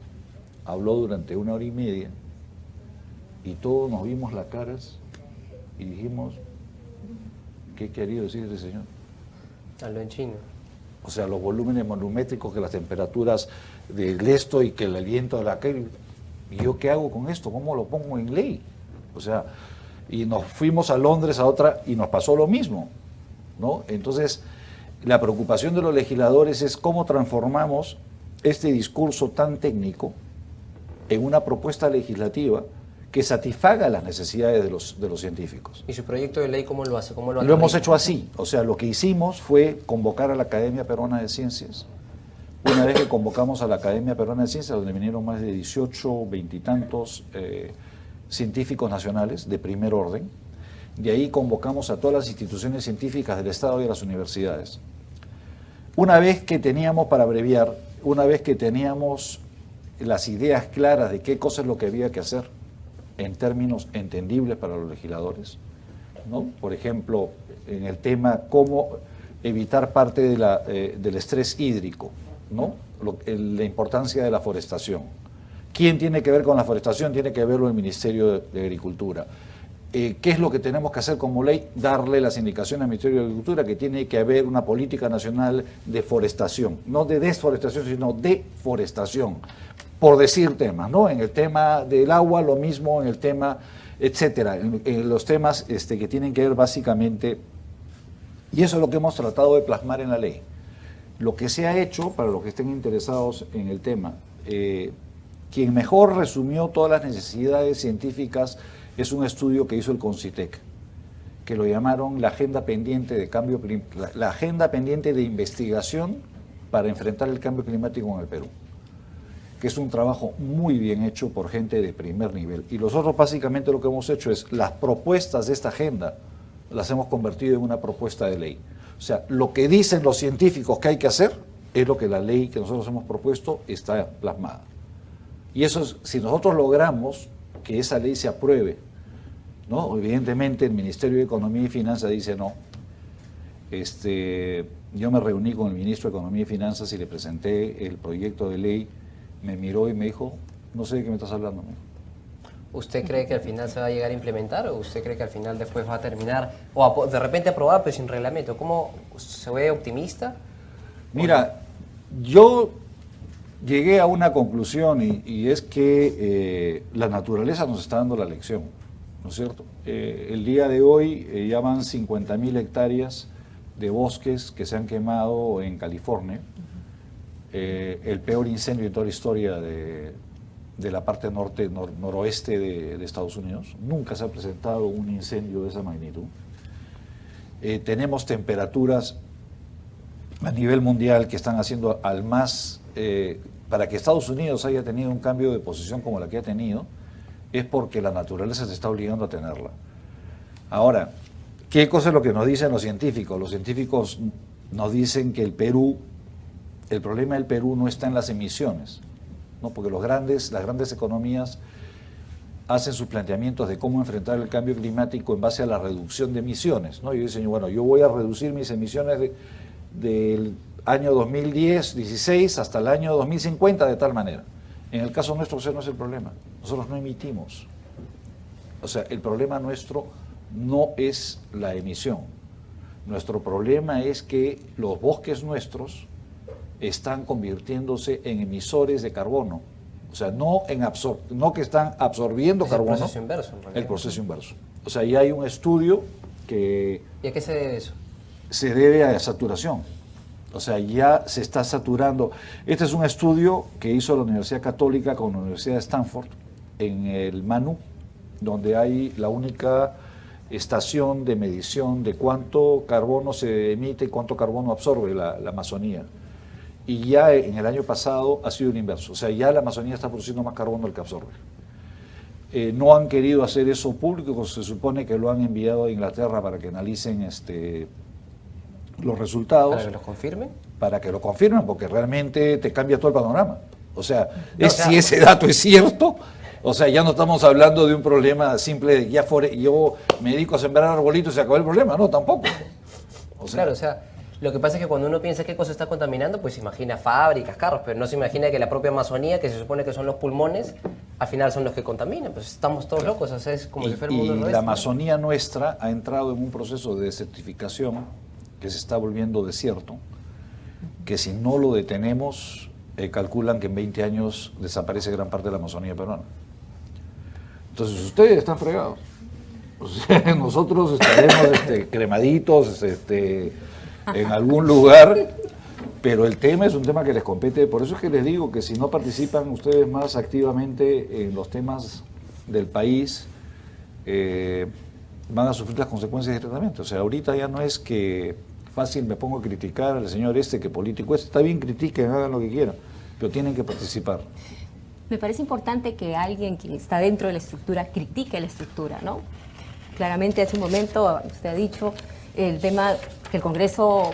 Habló durante 1 hora y media y todos nos vimos las caras y dijimos, ¿qué quería decir ese señor? Habló en chino. O sea, los volúmenes volumétricos, que las temperaturas del esto y que el aliento de la calle. ¿Y yo qué hago con esto? ¿Cómo lo pongo en ley? O sea, y nos fuimos a Londres a otra y nos pasó lo mismo, ¿no? Entonces, la preocupación de los legisladores es cómo transformamos este discurso tan técnico en una propuesta legislativa que satisfaga las necesidades de los científicos. ¿Y su proyecto de ley cómo lo hace? ¿Cómo lo Lo hemos aterriza? hecho así, o sea, lo que hicimos fue convocar a la Academia Peruana de Ciencias. Una vez que convocamos a la Academia Peruana de Ciencias, donde vinieron más de 18, 20 y tantos científicos nacionales de primer orden, de ahí convocamos a todas las instituciones científicas del Estado y a las universidades. Una vez que teníamos, para abreviar, una vez que teníamos las ideas claras de qué cosa es lo que había que hacer en términos entendibles para los legisladores, ¿no? Por ejemplo, en el tema cómo evitar parte del estrés hídrico, ¿no? La importancia de la forestación. ¿Quién tiene que ver con la forestación? Tiene que verlo el Ministerio de Agricultura. ¿Qué es lo que tenemos que hacer como ley? Darle las indicaciones al Ministerio de Agricultura que tiene que haber una política nacional de forestación, no de desforestación, sino de forestación, por decir temas, ¿no? En el tema del agua, lo mismo, en el tema, etcétera, en los temas que tienen que ver básicamente, y eso es lo que hemos tratado de plasmar en la ley. Lo que se ha hecho, para los que estén interesados en el tema, quien mejor resumió todas las necesidades científicas es un estudio que hizo el CONCITEC, que lo llamaron la agenda pendiente de cambio, la agenda pendiente de investigación para enfrentar el cambio climático en el Perú, que es un trabajo muy bien hecho por gente de primer nivel. Y nosotros básicamente lo que hemos hecho es las propuestas de esta agenda las hemos convertido en una propuesta de ley. O sea, lo que dicen los científicos que hay que hacer es lo que la ley que nosotros hemos propuesto está plasmada. Y eso es, si nosotros logramos que esa ley se apruebe, ¿no? Evidentemente el Ministerio de Economía y Finanzas dice no. Yo me reuní con el Ministro de Economía y Finanzas y le presenté el proyecto de ley, me miró y me dijo, no sé de qué me estás hablando. ¿Usted cree que al final se va a llegar a implementar o usted cree que al final después va a terminar o de repente aprobar pero sin reglamento? ¿Cómo se ve optimista? Mira, yo llegué a una conclusión y es que la naturaleza nos está dando la lección, ¿no es cierto? El día de hoy ya van 50.000 hectáreas de bosques que se han quemado en California, el peor incendio de toda la historia de la parte noroeste de Estados Unidos. Nunca se ha presentado un incendio de esa magnitud. Tenemos temperaturas a nivel mundial que están haciendo al más... para que Estados Unidos haya tenido un cambio de posición como la que ha tenido, es porque la naturaleza se está obligando a tenerla. Ahora, ¿qué cosa es lo que nos dicen los científicos? Los científicos nos dicen que el problema del Perú no está en las emisiones, ¿no? Porque las grandes economías hacen sus planteamientos de cómo enfrentar el cambio climático en base a la reducción de emisiones, ¿no? Y dicen, bueno, yo voy a reducir mis emisiones del año 2016 hasta el año 2050 de tal manera. En el caso nuestro ese no es el problema, nosotros no emitimos. O sea, el problema nuestro no es la emisión, nuestro problema es que los bosques nuestros están convirtiéndose en emisores de carbono. O sea, no que están absorbiendo carbono. El proceso inverso, en realidad. El proceso inverso. O sea, ya hay un estudio que... ¿Y a qué se debe eso? Se debe a saturación. O sea, ya se está saturando. Este es un estudio que hizo la Universidad Católica con la Universidad de Stanford, en el Manu, donde hay la única estación de medición de cuánto carbono se emite y cuánto carbono absorbe la Amazonía. Y ya en el año pasado ha sido el inverso. O sea, ya la Amazonía está produciendo más carbono del que absorbe. No han querido hacer eso público, se supone que lo han enviado a Inglaterra para que analicen los resultados. ¿Para que los confirmen? Para que lo confirmen, porque realmente te cambia todo el panorama. O sea, si ese dato es cierto, o sea, ya no estamos hablando de un problema simple de yo me dedico a sembrar arbolitos y se acabó el problema, no, tampoco. Claro, o sea, lo que pasa es que cuando uno piensa qué cosa está contaminando, pues se imagina fábricas, carros, pero no se imagina que la propia Amazonía, que se supone que son los pulmones, al final son los que contaminan. Pues estamos todos locos, o sea, es como si fuera un mundo al revés. La Amazonía nuestra ha entrado en un proceso de desertificación que se está volviendo desierto, que si no lo detenemos, calculan que en 20 años desaparece gran parte de la Amazonía peruana. Entonces ustedes están fregados. O sea, nosotros estaremos cremaditos en algún lugar, pero el tema es un tema que les compete. Por eso es que les digo que si no participan ustedes más activamente en los temas del país, van a sufrir las consecuencias directamente. O sea, ahorita ya no es que fácil me pongo a criticar al señor que político está bien, critiquen, hagan lo que quieran, pero tienen que participar. Me parece importante que alguien que está dentro de la estructura critique la estructura, ¿no? Claramente hace un momento usted ha dicho el tema que el Congreso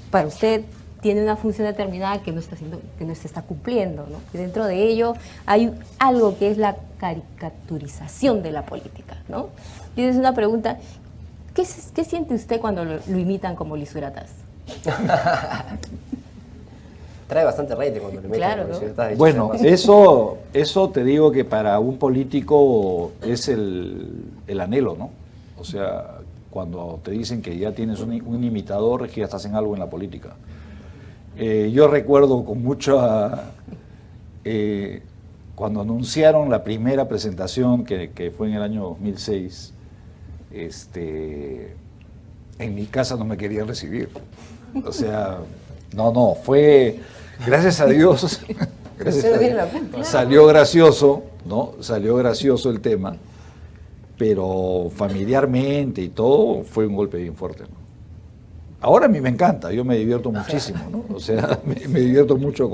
para usted tiene una función determinada que no se está cumpliendo, ¿no? Y dentro de ello hay algo que es la caricaturización de la política, ¿no? Y es una pregunta, ¿qué siente usted cuando lo imitan como lisuratas? Trae bastante rating cuando le meten. Claro, ¿no? ¿no? Si estás hecho Bueno, esa eso te digo que para un político es el anhelo, ¿no? O sea, cuando te dicen que ya tienes un imitador, es que ya estás en algo en la política. Yo recuerdo con mucha... cuando anunciaron la primera presentación, que fue en el año 2006, en mi casa no me querían recibir. O sea, no, fue... Gracias a Dios, gracias Usted no a tiene Dios, la culpa. salió gracioso, ¿no? Salió gracioso el tema, pero familiarmente y todo fue un golpe bien fuerte, ¿no? Ahora a mí me encanta, yo me divierto muchísimo, ¿no? O sea, me divierto mucho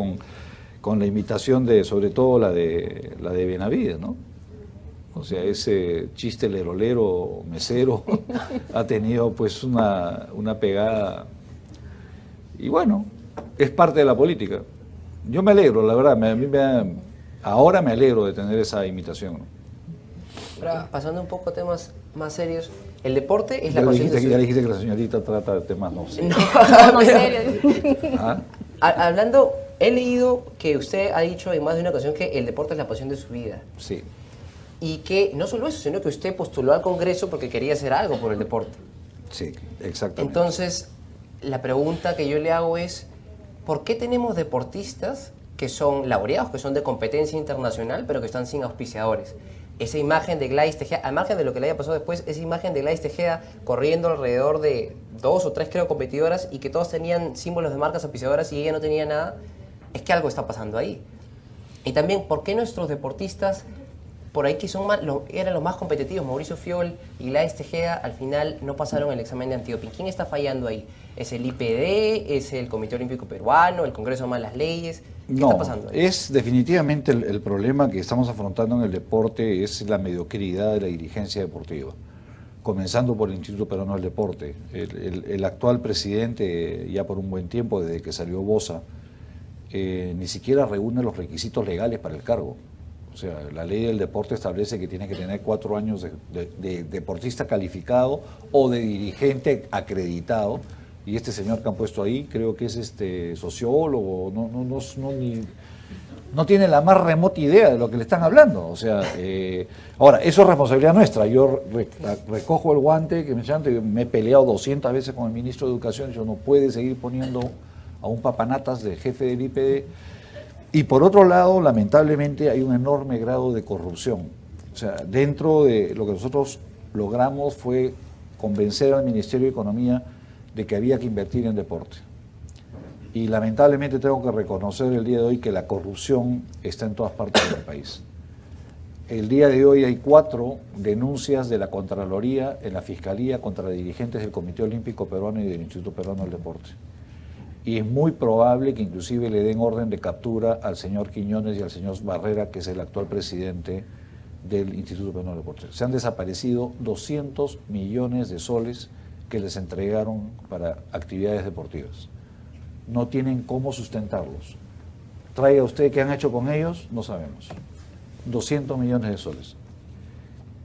con la imitación de, sobre todo la de Benavides, ¿no? O sea, ese chiste lerolero, mesero, ha tenido pues una pegada. Y bueno, es parte de la política. Yo me alegro, la verdad, ahora me alegro de tener esa imitación, ¿no? Ahora, pasando un poco a temas más serios, el deporte es la Ya pasión de dijiste, ya dijiste que la señorita trata de temas, no sé. No, No, pero- serio. ¿Ah? Hablando, he leído que usted ha dicho en más de una ocasión que el deporte es la pasión de su vida. Sí. Y que no solo eso, sino que usted postuló al Congreso porque quería hacer algo por el deporte. Sí, exactamente. Entonces, la pregunta que yo le hago es, ¿por qué tenemos deportistas que son laureados, que son de competencia internacional, pero que están sin auspiciadores? Esa imagen de Gladys Tejeda, al margen de lo que le haya pasado después, esa imagen de Gladys Tejeda corriendo alrededor de 2 o 3, creo, competidoras y que todos tenían símbolos de marcas auspiciadoras y ella no tenía nada, es que algo está pasando ahí. Y también, ¿por qué nuestros deportistas, por ahí que son eran los más competitivos, Mauricio Fiol y Gladys Tejeda, al final no pasaron el examen de antidoping? ¿Quién está fallando ahí? ¿Es el IPD? ¿Es el Comité Olímpico Peruano? ¿El Congreso de Malas Leyes? ¿Qué está pasando ahí? Es definitivamente el problema que estamos afrontando en el deporte es la mediocridad de la dirigencia deportiva, comenzando por el Instituto Peruano del Deporte. El actual presidente, ya por un buen tiempo, desde que salió Boza, ni siquiera reúne los requisitos legales para el cargo. O sea, la ley del deporte establece que tiene que tener 4 años de deportista calificado o de dirigente acreditado. Y este señor que han puesto ahí, creo que es sociólogo, no tiene la más remota idea de lo que le están hablando. O sea, ahora, eso es responsabilidad nuestra. Yo recojo el guante que me he peleado 200 veces con el ministro de Educación. Yo no puede seguir poniendo a un papanatas de jefe del IPD. Y por otro lado, lamentablemente, hay un enorme grado de corrupción. O sea, dentro de lo que nosotros logramos fue convencer al Ministerio de Economía de que había que invertir en deporte. Y lamentablemente tengo que reconocer el día de hoy que la corrupción está en todas partes del país. El día de hoy hay 4 denuncias de la Contraloría en la Fiscalía contra dirigentes del Comité Olímpico Peruano y del Instituto Peruano del Deporte. Y es muy probable que inclusive le den orden de captura al señor Quiñones y al señor Barrera, que es el actual presidente del Instituto Peruano del Deporte. Se han desaparecido 200 millones de soles que les entregaron para actividades deportivas. No tienen cómo sustentarlos. Traiga usted qué han hecho con ellos, no sabemos. 200 millones de soles.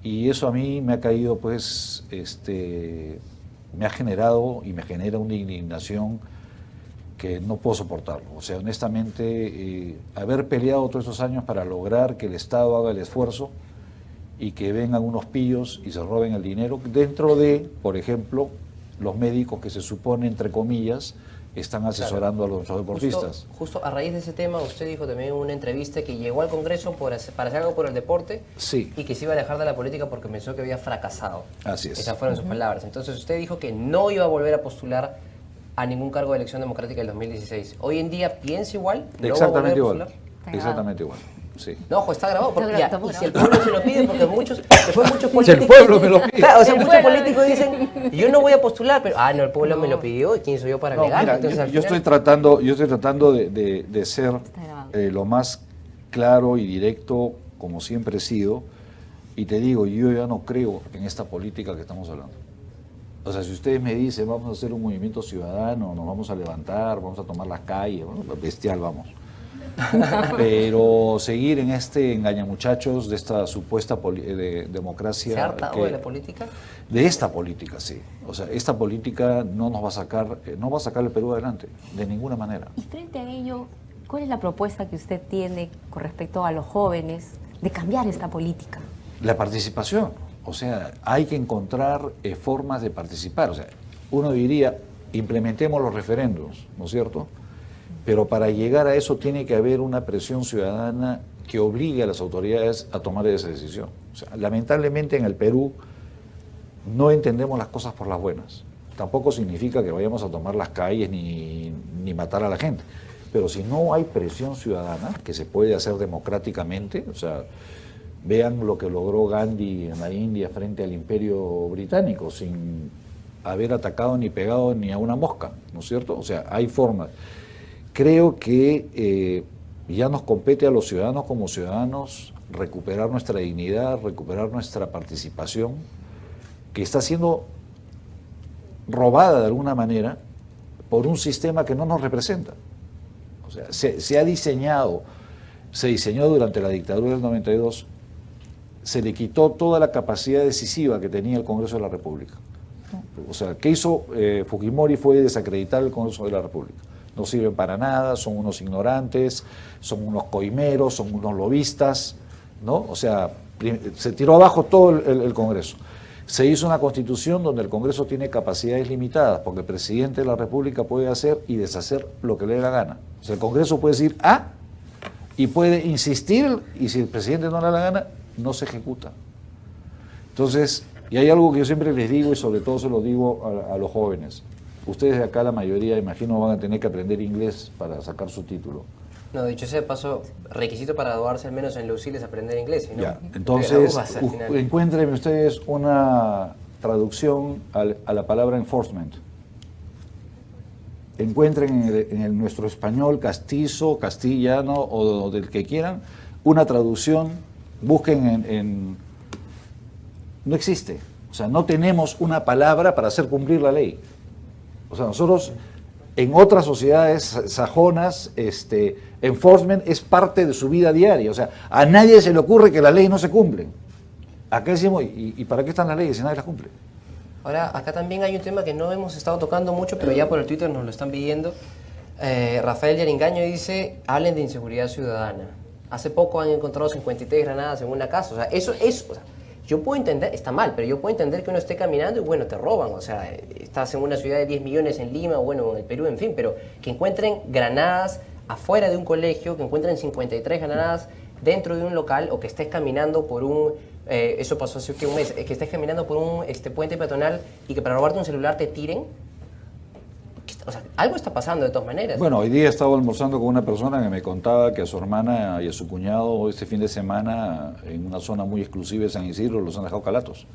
Y eso a mí me ha caído, pues, me ha generado y me genera una indignación que no puedo soportarlo. O sea, honestamente, haber peleado todos esos años para lograr que el Estado haga el esfuerzo y que vengan unos pillos y se roben el dinero dentro de, por ejemplo, los médicos que se supone, entre comillas, están asesorando a los deportistas. Justo a raíz de ese tema, usted dijo también en una entrevista que llegó al Congreso para hacer algo por el deporte, Sí. y que se iba a alejar de la política porque pensó que había fracasado. Así es. Esas fueron sus palabras. Entonces usted dijo que no iba a volver a postular a ningún cargo de elección democrática del 2016. ¿Hoy en día piensa igual? ¿No va a Exactamente volver a igual. postular? Exactamente igual. Sí. No, ojo, está grabado. Porque, Está ya, grabado, y si el pueblo se lo pide, porque después muchos políticos... Si el pueblo me lo pide. Claro, o sea, El muchos pueblo. políticos dicen, yo no voy a postular, pero, no, el pueblo me lo pidió, ¿y quién soy yo para No, negar? mira, Entonces, al yo final- estoy tratando de ser Está grabado. lo más claro y directo como siempre he sido, y te digo, yo ya no creo en esta política que estamos hablando. O sea, si ustedes me dicen, vamos a hacer un movimiento ciudadano, nos vamos a levantar, vamos a tomar las calles, bueno, bestial, vamos. Pero seguir en este engañamuchachos de esta supuesta democracia... ¿Se harta de la política? De esta política, sí. O sea, esta política no nos va a sacar, no va a sacar el Perú adelante, de ninguna manera. Y frente a ello, ¿cuál es la propuesta que usted tiene con respecto a los jóvenes de cambiar esta política? La participación. O sea, hay que encontrar formas de participar. O sea, uno diría, implementemos los referéndums, ¿no es cierto? Pero para llegar a eso tiene que haber una presión ciudadana que obligue a las autoridades a tomar esa decisión. O sea, lamentablemente en el Perú no entendemos las cosas por las buenas. Tampoco significa que vayamos a tomar las calles ni matar a la gente. Pero si no hay presión ciudadana, que se puede hacer democráticamente, o sea, vean lo que logró Gandhi en la India frente al Imperio Británico, sin haber atacado ni pegado ni a una mosca, ¿no es cierto? O sea, hay formas. Creo que ya nos compete a los ciudadanos como ciudadanos recuperar nuestra dignidad, recuperar nuestra participación, que está siendo robada de alguna manera por un sistema que no nos representa. O sea, se diseñó durante la dictadura del 92, se le quitó toda la capacidad decisiva que tenía el Congreso de la República. O sea, ¿qué hizo Fujimori? Fue desacreditar el Congreso de la República. No sirven para nada, son unos ignorantes, son unos coimeros, son unos lobistas, ¿no? O sea, se tiró abajo todo el Congreso. Se hizo una constitución donde el Congreso tiene capacidades limitadas, porque el presidente de la República puede hacer y deshacer lo que le dé la gana. O sea, el Congreso puede decir A y puede insistir, y si el presidente no le da la gana, no se ejecuta. Entonces, y hay algo que yo siempre les digo, y sobre todo se lo digo a los jóvenes. Ustedes de acá, la mayoría, imagino, van a tener que aprender inglés para sacar su título. No, dicho sea de paso, requisito para graduarse al menos en la UCIL es aprender inglés, ¿no? Ya, entonces, encuentren ustedes una traducción a la palabra enforcement. Encuentren en nuestro español castizo, castellano o del que quieran, una traducción, busquen no existe. O sea, no tenemos una palabra para hacer cumplir la ley. O sea, nosotros en otras sociedades sajonas, enforcement es parte de su vida diaria. O sea, a nadie se le ocurre que las leyes no se cumplen. Acá decimos, ¿y para qué están las leyes si nadie las cumple? Ahora, acá también hay un tema que no hemos estado tocando mucho, pero ya por el Twitter nos lo están pidiendo. Rafael Yaringaño dice, hablen de inseguridad ciudadana. Hace poco han encontrado 53 granadas en una casa. O sea, eso es... O sea, yo puedo entender, está mal, pero yo puedo entender que uno esté caminando y bueno, te roban, o sea, estás en una ciudad de 10 millones en Lima, o bueno, en el Perú, en fin, pero que encuentren granadas afuera de un colegio, que encuentren 53 granadas dentro de un local, o que estés caminando por un, eso pasó hace un mes, que estés caminando por un puente peatonal y que para robarte un celular te tiren. O sea, algo está pasando de todas maneras. Bueno, hoy día estaba almorzando con una persona que me contaba que a su hermana y a su cuñado este fin de semana en una zona muy exclusiva de San Isidro los han dejado calatos.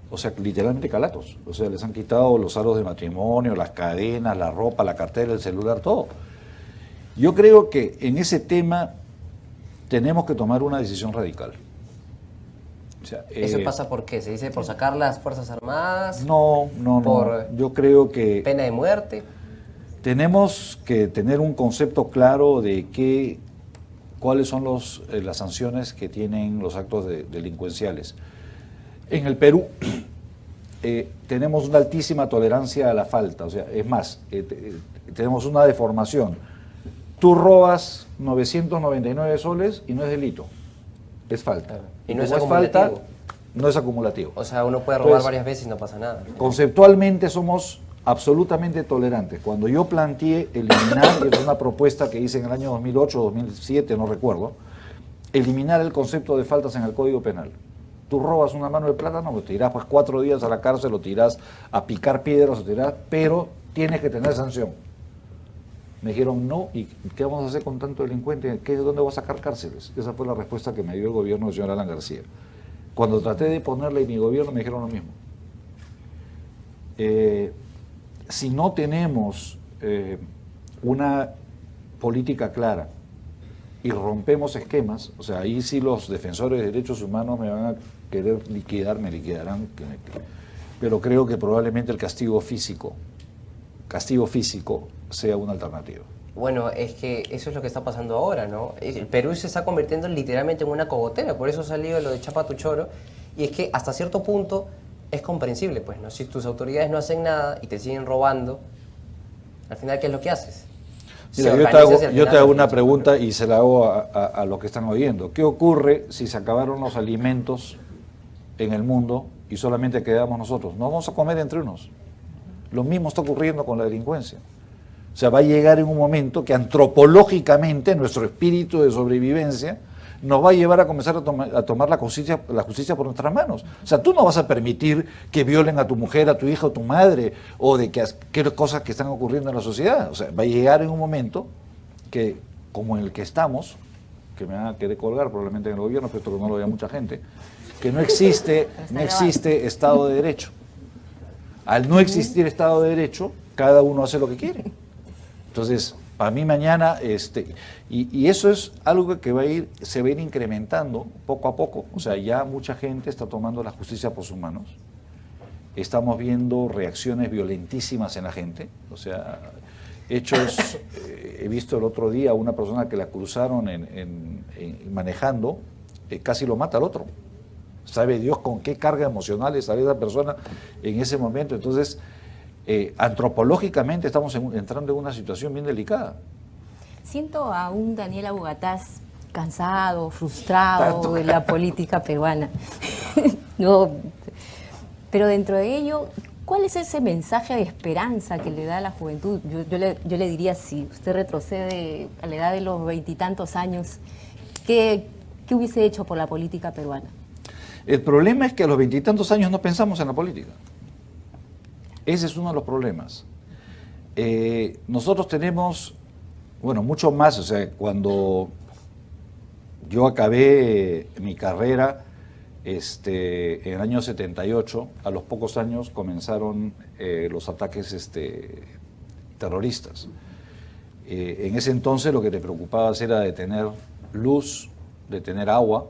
O sea, literalmente calatos. O sea, les han quitado los aros de matrimonio, las cadenas, la ropa, la cartera, el celular, todo. Yo creo que en ese tema tenemos que tomar una decisión radical. O sea, ¿Eso pasa por qué? ¿Se dice por sacar las Fuerzas Armadas? No. Yo creo que... ¿Pena de muerte? Tenemos que tener un concepto claro de cuáles son las sanciones que tienen los actos delincuenciales. En el Perú tenemos una altísima tolerancia a la falta, o sea, es más, tenemos una deformación. Tú robas 999 soles y no es delito, es falta. Y no es falta, acumulativo. no es acumulativo. O sea, uno puede robar Entonces, varias veces y no pasa nada. Conceptualmente somos absolutamente tolerantes. Cuando yo planteé eliminar, y es una propuesta que hice en el año 2008 o 2007, no recuerdo, eliminar el concepto de faltas en el Código Penal. Tú robas una mano de plátano, pues te irás pues 4 días a la cárcel, lo tirás a picar piedras, pero tienes que tener sanción. Me dijeron, no, ¿y qué vamos a hacer con tanto delincuente? ¿Dónde va a sacar cárceles? Esa fue la respuesta que me dio el gobierno del señor Alan García. Cuando traté de ponerle en mi gobierno me dijeron lo mismo. Si no tenemos una política clara y rompemos esquemas, o sea, ahí sí los defensores de derechos humanos me van a querer liquidar, me liquidarán, pero creo que probablemente el castigo físico sea una alternativa. Bueno, es que eso es lo que está pasando ahora, ¿no? El Perú se está convirtiendo literalmente en una cogotera, por eso ha salido lo de Chapa tu Choro, y es que hasta cierto punto es comprensible, pues, ¿no? Si tus autoridades no hacen nada y te siguen robando, al final, ¿qué es lo que haces? Mira, Se yo organiza hacia el te final, hago una Chapa tu pregunta Choro. y se la hago a los que están oyendo. ¿Qué ocurre si se acabaron los alimentos en el mundo y solamente quedamos nosotros? No vamos a comer entre unos. Lo mismo está ocurriendo con la delincuencia. O sea, va a llegar en un momento que antropológicamente nuestro espíritu de sobrevivencia nos va a llevar a comenzar a tomar la justicia por nuestras manos. O sea, tú no vas a permitir que violen a tu mujer, a tu hija o tu madre, o de que cosas que están ocurriendo en la sociedad. O sea, va a llegar en un momento que, como en el que estamos, que me van a querer colgar probablemente en el gobierno, pero esto que no lo vea mucha gente, que no existe Estado de Derecho. Al no existir Estado de Derecho, cada uno hace lo que quiere. Entonces, para mí mañana, y eso es algo que se va a ir incrementando poco a poco. O sea, ya mucha gente está tomando la justicia por sus manos. Estamos viendo reacciones violentísimas en la gente. O sea, hechos, he visto el otro día a una persona que la cruzaron manejando, casi lo mata al otro. Sabe Dios con qué carga emocional estaba esa persona en ese momento. Entonces, antropológicamente estamos entrando en una situación bien delicada. Siento a un Daniela Bugatás cansado, frustrado de la política peruana. No, pero dentro de ello, ¿cuál es ese mensaje de esperanza que le da a la juventud? Yo le diría, si usted retrocede a la edad de los 20 y tantos años, ¿qué hubiese hecho por la política peruana? El problema es que a los 20 y tantos años no pensamos en la política. Ese es uno de los problemas. Nosotros tenemos, bueno, mucho más, o sea, cuando yo acabé mi carrera en el año 78, a los pocos años comenzaron los ataques terroristas. En ese entonces lo que te preocupaba era de tener luz, de tener agua,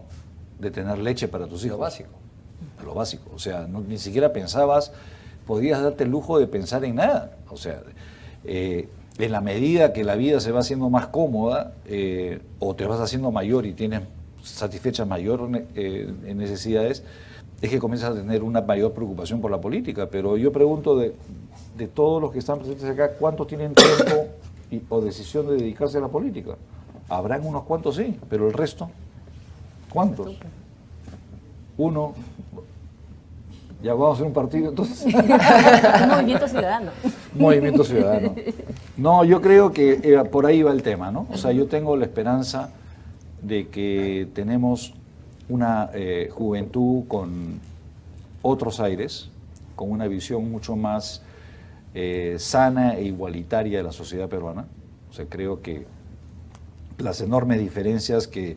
de tener leche para tus hijos. Lo básico. Lo básico. O sea, ni siquiera podías darte el lujo de pensar en nada. O sea, en la medida que la vida se va haciendo más cómoda o te vas haciendo mayor y tienes satisfechas mayores necesidades, es que comienzas a tener una mayor preocupación por la política. Pero yo pregunto de todos los que están presentes acá, ¿cuántos tienen tiempo o decisión de dedicarse a la política? Habrán unos cuantos, sí, pero el resto, ¿cuántos? Uno. Ya vamos a hacer un partido entonces. Un movimiento ciudadano. Movimiento ciudadano. No, yo creo que por ahí va el tema, ¿no? O sea, yo tengo la esperanza de que tenemos una juventud con otros aires, con una visión mucho más sana e igualitaria de la sociedad peruana. O sea, creo que las enormes diferencias que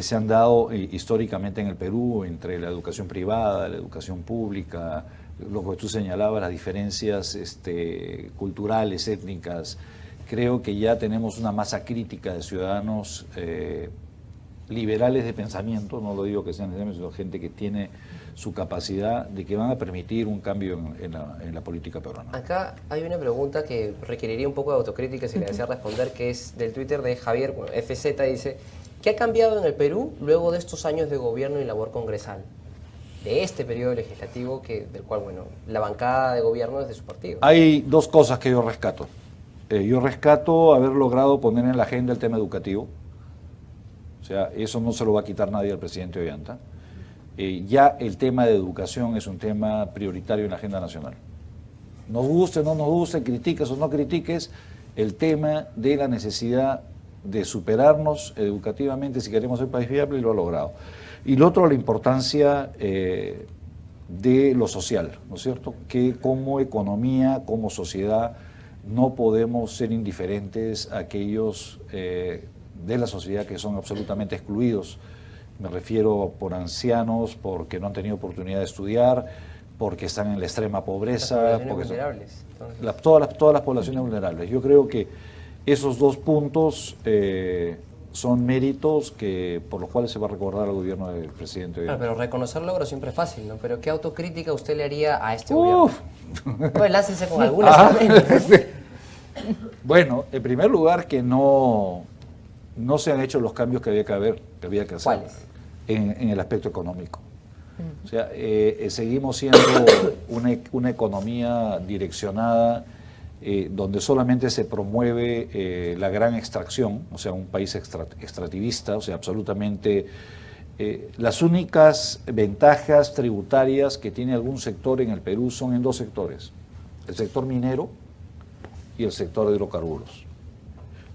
se han dado históricamente en el Perú entre la educación privada, la educación pública, lo que tú señalabas, las diferencias culturales, étnicas. Creo que ya tenemos una masa crítica de ciudadanos liberales de pensamiento, no lo digo que sean necesariamente, sino gente que tiene su capacidad de que van a permitir un cambio en la política peruana. Acá hay una pregunta que requeriría un poco de autocrítica si le desea responder, que es del Twitter de Javier, bueno, FZ, dice: ¿qué ha cambiado en el Perú luego de estos años de gobierno y labor congresal? De este periodo legislativo del cual, bueno, la bancada de gobierno es de su partido. Hay dos cosas que yo rescato. Yo rescato haber logrado poner en la agenda el tema educativo. O sea, eso no se lo va a quitar nadie al presidente Ollanta. Ya el tema de educación es un tema prioritario en la agenda nacional. Nos guste o no nos guste, critiques o no critiques, el tema de la necesidad de superarnos educativamente si queremos ser país viable, lo ha logrado. Y lo otro, la importancia de lo social, ¿no es cierto? Que como economía, como sociedad, no podemos ser indiferentes a aquellos de la sociedad que son absolutamente excluidos. Me refiero por ancianos, porque no han tenido oportunidad de estudiar, porque están en la extrema pobreza. Las poblaciones vulnerables. Todas las poblaciones vulnerables. Yo creo que esos dos puntos son méritos por los cuales se va a recordar al gobierno del presidente. Claro, pero reconocer logros siempre es fácil, ¿no? Pero ¿qué autocrítica usted le haría a este gobierno? Pues láncese con algunas. Bueno, en primer lugar que no se han hecho los cambios que había que hacer. ¿Cuáles? En el aspecto económico. O sea, seguimos siendo una economía direccionada donde solamente se promueve la gran extracción, o sea, un país extractivista, o sea, absolutamente las únicas ventajas tributarias que tiene algún sector en el Perú son en dos sectores, el sector minero y el sector de hidrocarburos.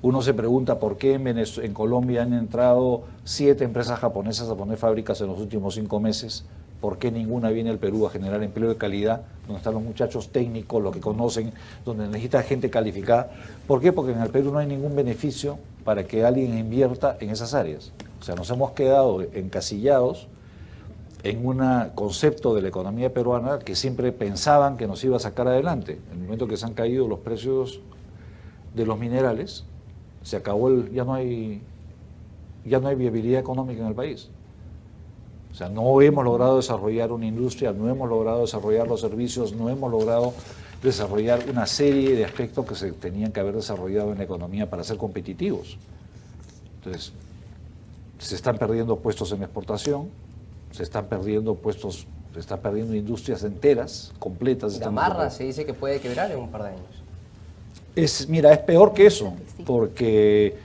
Uno se pregunta por qué en Colombia han entrado 7 empresas japonesas a poner fábricas en los últimos 5 meses. ¿Por qué ninguna viene al Perú a generar empleo de calidad, donde están los muchachos técnicos, los que conocen, donde necesita gente calificada? ¿Por qué? Porque en el Perú no hay ningún beneficio para que alguien invierta en esas áreas. O sea, nos hemos quedado encasillados en un concepto de la economía peruana que siempre pensaban que nos iba a sacar adelante. En el momento que se han caído los precios de los minerales, se acabó ya no hay viabilidad económica en el país. O sea, no hemos logrado desarrollar una industria, no hemos logrado desarrollar los servicios, no hemos logrado desarrollar una serie de aspectos que se tenían que haber desarrollado en la economía para ser competitivos. Entonces, se están perdiendo puestos en exportación, se están perdiendo industrias enteras, completas. Gamarra se dice que puede quebrar en un par de años. Mira, es peor que eso, porque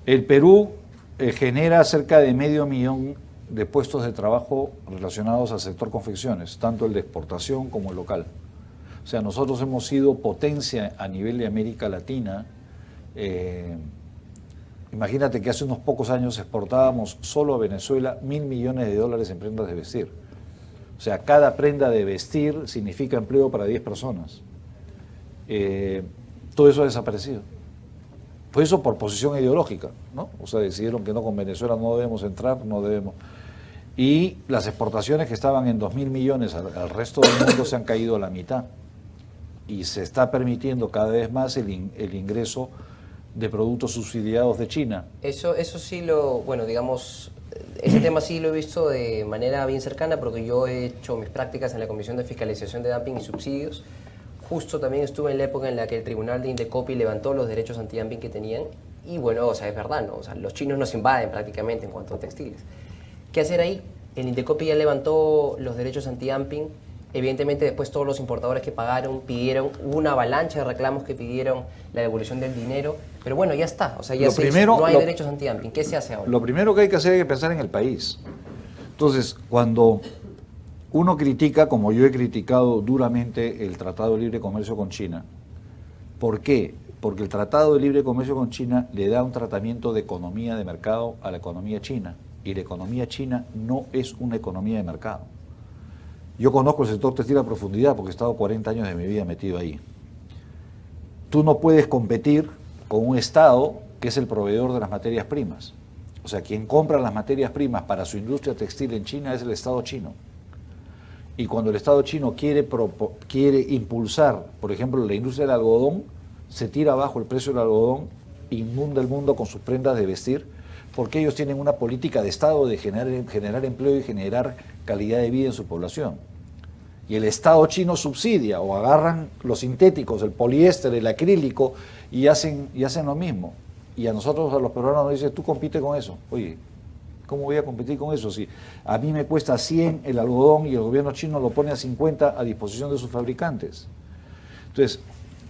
el Perú genera cerca de 500.000 de puestos de trabajo relacionados al sector confecciones, tanto el de exportación como el local. O sea, nosotros hemos sido potencia a nivel de América Latina. Imagínate que hace unos pocos años exportábamos solo a Venezuela $1.000 millones en prendas de vestir. O sea, cada prenda de vestir significa empleo para 10 personas. Todo eso ha desaparecido. Pues eso por posición ideológica, ¿no? O sea, decidieron que no, con Venezuela no debemos entrar, no debemos. Y las exportaciones que estaban en 2.000 millones al resto del mundo se han caído a la mitad. Y se está permitiendo cada vez más el ingreso de productos subsidiados de China. Eso sí digamos, ese tema sí lo he visto de manera bien cercana porque yo he hecho mis prácticas en la Comisión de Fiscalización de Dumping y Subsidios. Justo también estuve en la época en la que el Tribunal de Indecopi levantó los derechos anti-dumping que tenían y bueno, o sea, es verdad, ¿no? O sea, los chinos nos invaden prácticamente en cuanto a textiles. ¿Qué hacer ahí? El Indecopi ya levantó los derechos anti-dumping. Evidentemente después todos los importadores que pagaron pidieron, hubo una avalancha de reclamos que pidieron la devolución del dinero, pero bueno, ya está, o sea, ya no hay derechos anti-dumping. ¿Qué se hace ahora? Lo primero que hay que hacer es pensar en el país. Entonces, cuando uno critica, como yo he criticado duramente, el Tratado de Libre Comercio con China, ¿por qué? Porque el Tratado de Libre Comercio con China le da un tratamiento de economía de mercado a la economía china, y la economía china no es una economía de mercado. Yo conozco el sector textil a profundidad porque he estado 40 años de mi vida metido ahí. Tú no puedes competir con un Estado que es el proveedor de las materias primas. O sea, quien compra las materias primas para su industria textil en China es el Estado chino. Y cuando el Estado chino quiere impulsar, por ejemplo, la industria del algodón, se tira abajo el precio del algodón, inunda el mundo con sus prendas de vestir, porque ellos tienen una política de Estado de generar empleo y generar calidad de vida en su población. Y el Estado chino subsidia o agarran los sintéticos, el poliéster, el acrílico y hacen lo mismo. Y a nosotros, a los peruanos, nos dicen, tú compite con eso. Oye, ¿cómo voy a competir con eso? Si a mí me cuesta 100 el algodón y el gobierno chino lo pone a 50 a disposición de sus fabricantes. Entonces,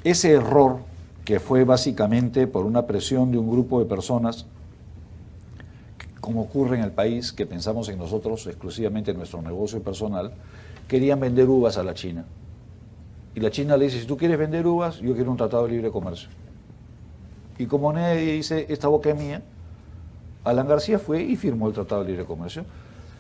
ese error, que fue básicamente por una presión de un grupo de personas, como ocurre en el país, que pensamos en nosotros exclusivamente en nuestro negocio personal, querían vender uvas a la China. Y la China le dice, si tú quieres vender uvas, yo quiero un tratado de libre comercio. Y como nadie dice, esta boca es mía, Alan García fue y firmó el tratado de libre comercio.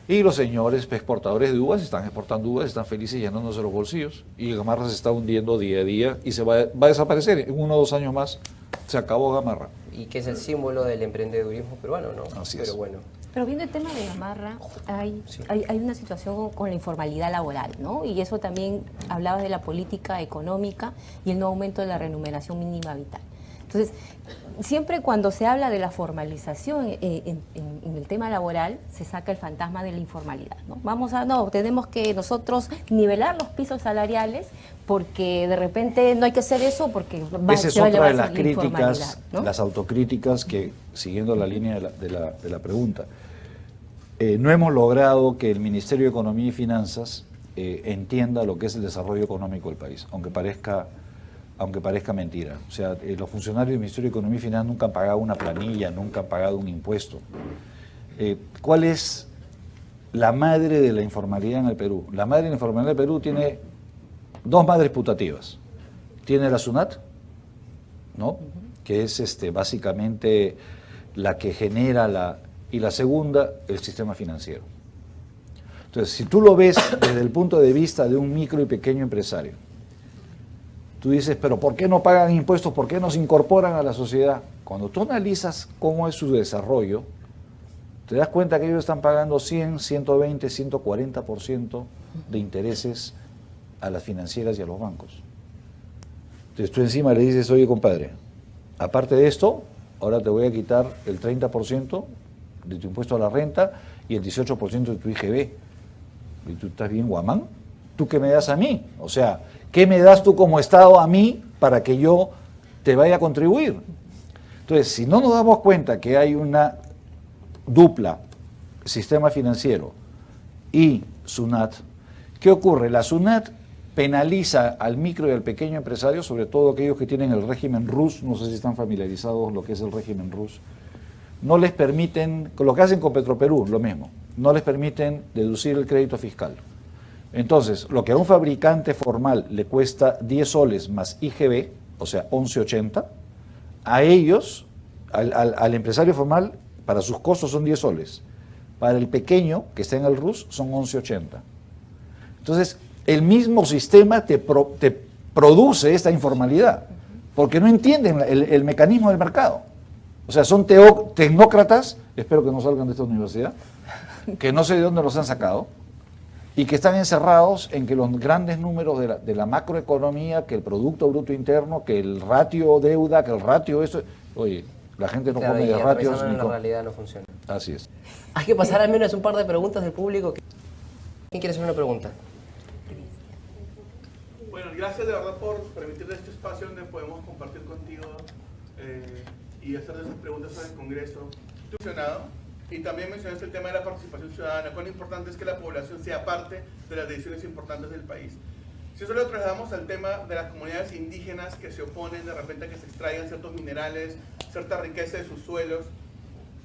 Y los señores exportadores de uvas están exportando uvas, están felices llenándose los bolsillos. Y Gamarra se está hundiendo día a día y va a desaparecer. En 1 o 2 años más se acabó Gamarra. Y que es el símbolo del emprendedurismo peruano, ¿no? Así Pero es. bueno. Pero viendo el tema de Gamarra, hay una situación con la informalidad laboral, ¿no? Y eso también hablabas de la política económica y el no aumento de la remuneración mínima vital. Entonces, siempre cuando se habla de la formalización en el tema laboral, se saca el fantasma de la informalidad, ¿no? Tenemos que nosotros nivelar los pisos salariales porque de repente no hay que hacer eso porque esa es se va a otra de elevar las la informalidad, críticas, ¿no? las autocríticas que, siguiendo la línea de la pregunta, no hemos logrado que el Ministerio de Economía y Finanzas entienda lo que es el desarrollo económico del país, aunque parezca mentira. O sea, los funcionarios del Ministerio de Economía y Finanzas nunca han pagado una planilla, nunca han pagado un impuesto. ¿Cuál es la madre de la informalidad en el Perú? La madre de la informalidad en el Perú tiene dos madres putativas. Tiene la SUNAT, ¿no? Que es básicamente la que genera y la segunda, el sistema financiero. Entonces, si tú lo ves desde el punto de vista de un micro y pequeño empresario, tú dices, pero ¿por qué no pagan impuestos? ¿Por qué no se incorporan a la sociedad? Cuando tú analizas cómo es su desarrollo, te das cuenta que ellos están pagando 100, 120, 140% de intereses a las financieras y a los bancos. Entonces tú encima le dices, oye compadre, aparte de esto, ahora te voy a quitar el 30% de tu impuesto a la renta y el 18% de tu IGB. ¿Y tú estás bien, guamán? ¿Tú qué me das a mí? O sea, ¿qué me das tú como Estado a mí para que yo te vaya a contribuir? Entonces, si no nos damos cuenta que hay una dupla, sistema financiero y SUNAT, ¿qué ocurre? La SUNAT penaliza al micro y al pequeño empresario, sobre todo aquellos que tienen el régimen RUS, no sé si están familiarizados lo que es el régimen RUS, no les permiten, lo que hacen con Petroperú, lo mismo, no les permiten deducir el crédito fiscal. Entonces, lo que a un fabricante formal le cuesta 10 soles más IGB, o sea, 11.80, a ellos, al empresario formal, para sus costos son 10 soles. Para el pequeño, que está en el RUS, son 11.80. Entonces, el mismo sistema te produce esta informalidad, porque no entienden el mecanismo del mercado. O sea, son tecnócratas, espero que no salgan de esta universidad, que no sé de dónde los han sacado, y que están encerrados en que los grandes números de la macroeconomía, que el Producto Bruto Interno, que el ratio deuda, que el ratio esto... Oye, la gente no come de ratios ni en la come. realidad no funciona. Así es. Hay que pasar al menos un par de preguntas del público. ¿Quién quiere hacer una pregunta? Bueno, gracias de verdad por permitirme este espacio donde podemos compartir contigo y hacer esas preguntas sobre el Congreso. Tú mencionado, y también mencionaste el tema de la participación ciudadana, cuán importante es que la población sea parte de las decisiones importantes del país. Si eso lo trasladamos al tema de las comunidades indígenas que se oponen de repente a que se extraigan ciertos minerales, cierta riqueza de sus suelos,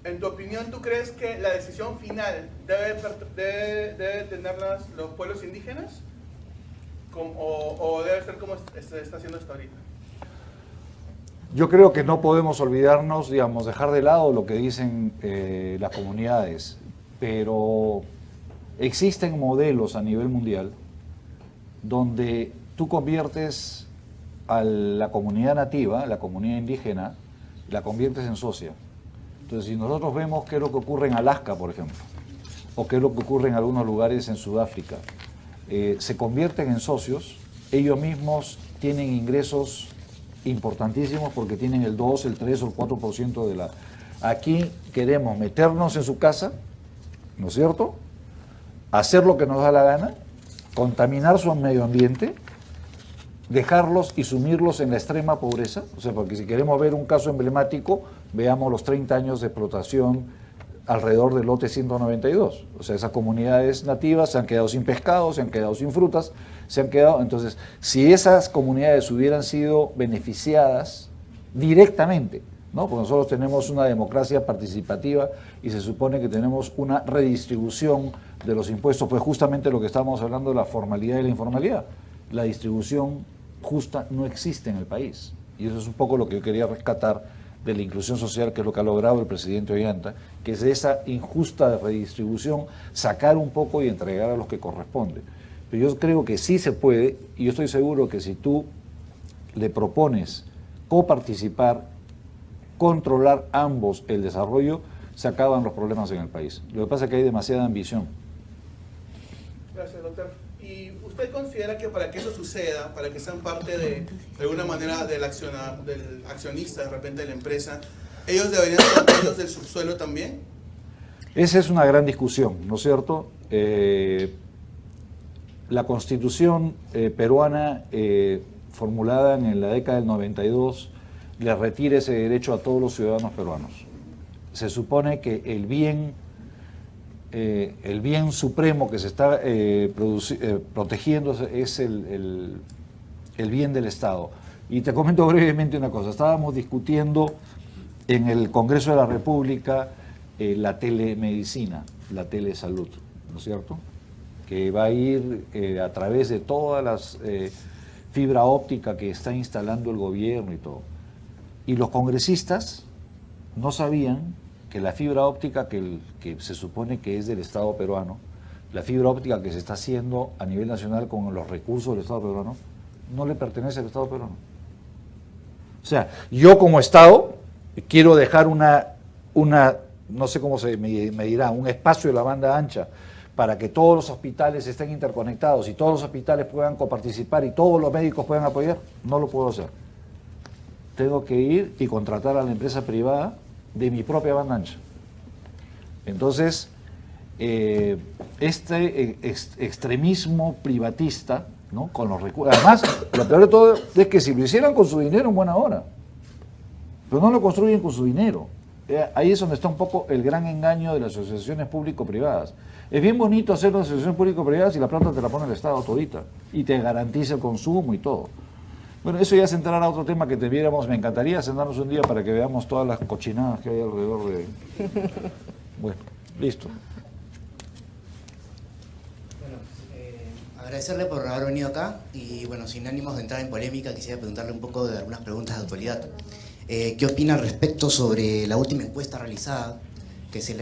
en tu opinión, ¿tú crees que la decisión final debe tenerlas los pueblos indígenas? ¿O debe ser como se está haciendo hasta ahorita? Yo creo que no podemos olvidarnos, digamos, dejar de lado lo que dicen las comunidades, pero existen modelos a nivel mundial donde tú conviertes a la comunidad nativa, la comunidad indígena, la conviertes en socia. Entonces, si nosotros vemos qué es lo que ocurre en Alaska, por ejemplo, o qué es lo que ocurre en algunos lugares en Sudáfrica, se convierten en socios, ellos mismos tienen ingresos importantísimos porque tienen el 2, el 3 o el 4% de la... Aquí queremos meternos en su casa, ¿no es cierto?, hacer lo que nos da la gana, contaminar su medio ambiente, dejarlos y sumirlos en la extrema pobreza. O sea, porque si queremos ver un caso emblemático, veamos los 30 años de explotación alrededor del lote 192. O sea, esas comunidades nativas se han quedado sin pescado, se han quedado sin frutas, se han quedado... Entonces, si esas comunidades hubieran sido beneficiadas directamente, ¿no? Porque nosotros tenemos una democracia participativa y se supone que tenemos una redistribución de los impuestos, pues justamente lo que estábamos hablando de la formalidad y la informalidad. La distribución justa no existe en el país. Y eso es un poco lo que yo quería rescatar de la inclusión social, que es lo que ha logrado el presidente Ollanta, que es de esa injusta redistribución sacar un poco y entregar a los que corresponde. Pero yo creo que sí se puede, y yo estoy seguro que si tú le propones coparticipar, controlar ambos el desarrollo, se acaban los problemas en el país. Lo que pasa es que hay demasiada ambición. Gracias, doctor. Y ¿Usted considera que para que eso suceda, para que sean parte de alguna manera del accionista de repente de la empresa, ellos deberían ser dueños del subsuelo también? Esa es una gran discusión, ¿no es cierto? La Constitución peruana, formulada en la década del 92, le retira ese derecho a todos los ciudadanos peruanos. Se supone que el bien supremo que se está protegiendo es el bien del Estado. Y te comento brevemente una cosa. Estábamos discutiendo en el Congreso de la República la telemedicina, la telesalud, ¿no es cierto? Que va a ir a través de todas las fibra óptica que está instalando el gobierno y todo. Y los congresistas no sabían que la fibra óptica que se supone que es del Estado peruano, la fibra óptica que se está haciendo a nivel nacional con los recursos del Estado peruano, no le pertenece al Estado peruano. O sea, yo como Estado quiero dejar una no sé cómo se me dirá, un espacio de la banda ancha para que todos los hospitales estén interconectados y todos los hospitales puedan coparticipar y todos los médicos puedan apoyar. No lo puedo hacer. Tengo que ir y contratar a la empresa privada de mi propia banda ancha. Entonces, este extremismo privatista, ¿no? Con los recursos. Además, lo peor de todo es que si lo hicieran con su dinero, en buena hora. Pero no lo construyen con su dinero. Ahí es donde está un poco el gran engaño de las asociaciones público-privadas. Es bien bonito hacer las asociaciones público-privadas y la plata te la pone el Estado todita y te garantiza el consumo y todo. Bueno, eso ya es entrar a otro tema que debiéramos, me encantaría sentarnos un día para que veamos todas las cochinadas que hay alrededor de... Bueno, listo. Bueno, agradecerle por haber venido acá y bueno, sin ánimos de entrar en polémica, quisiera preguntarle un poco de algunas preguntas de actualidad. ¿Qué opina al respecto sobre la última encuesta realizada que se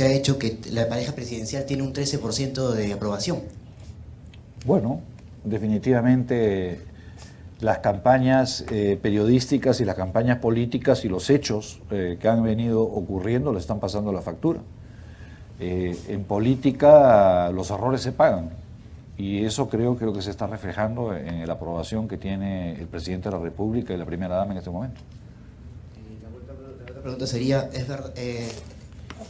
ha hecho que la pareja presidencial tiene un 13% de aprobación? Bueno, definitivamente las campañas periodísticas y las campañas políticas y los hechos que han venido ocurriendo le están pasando la factura. En política los errores se pagan y eso creo que se está reflejando en la aprobación que tiene el presidente de la República y la primera dama en este momento. La otra pregunta sería,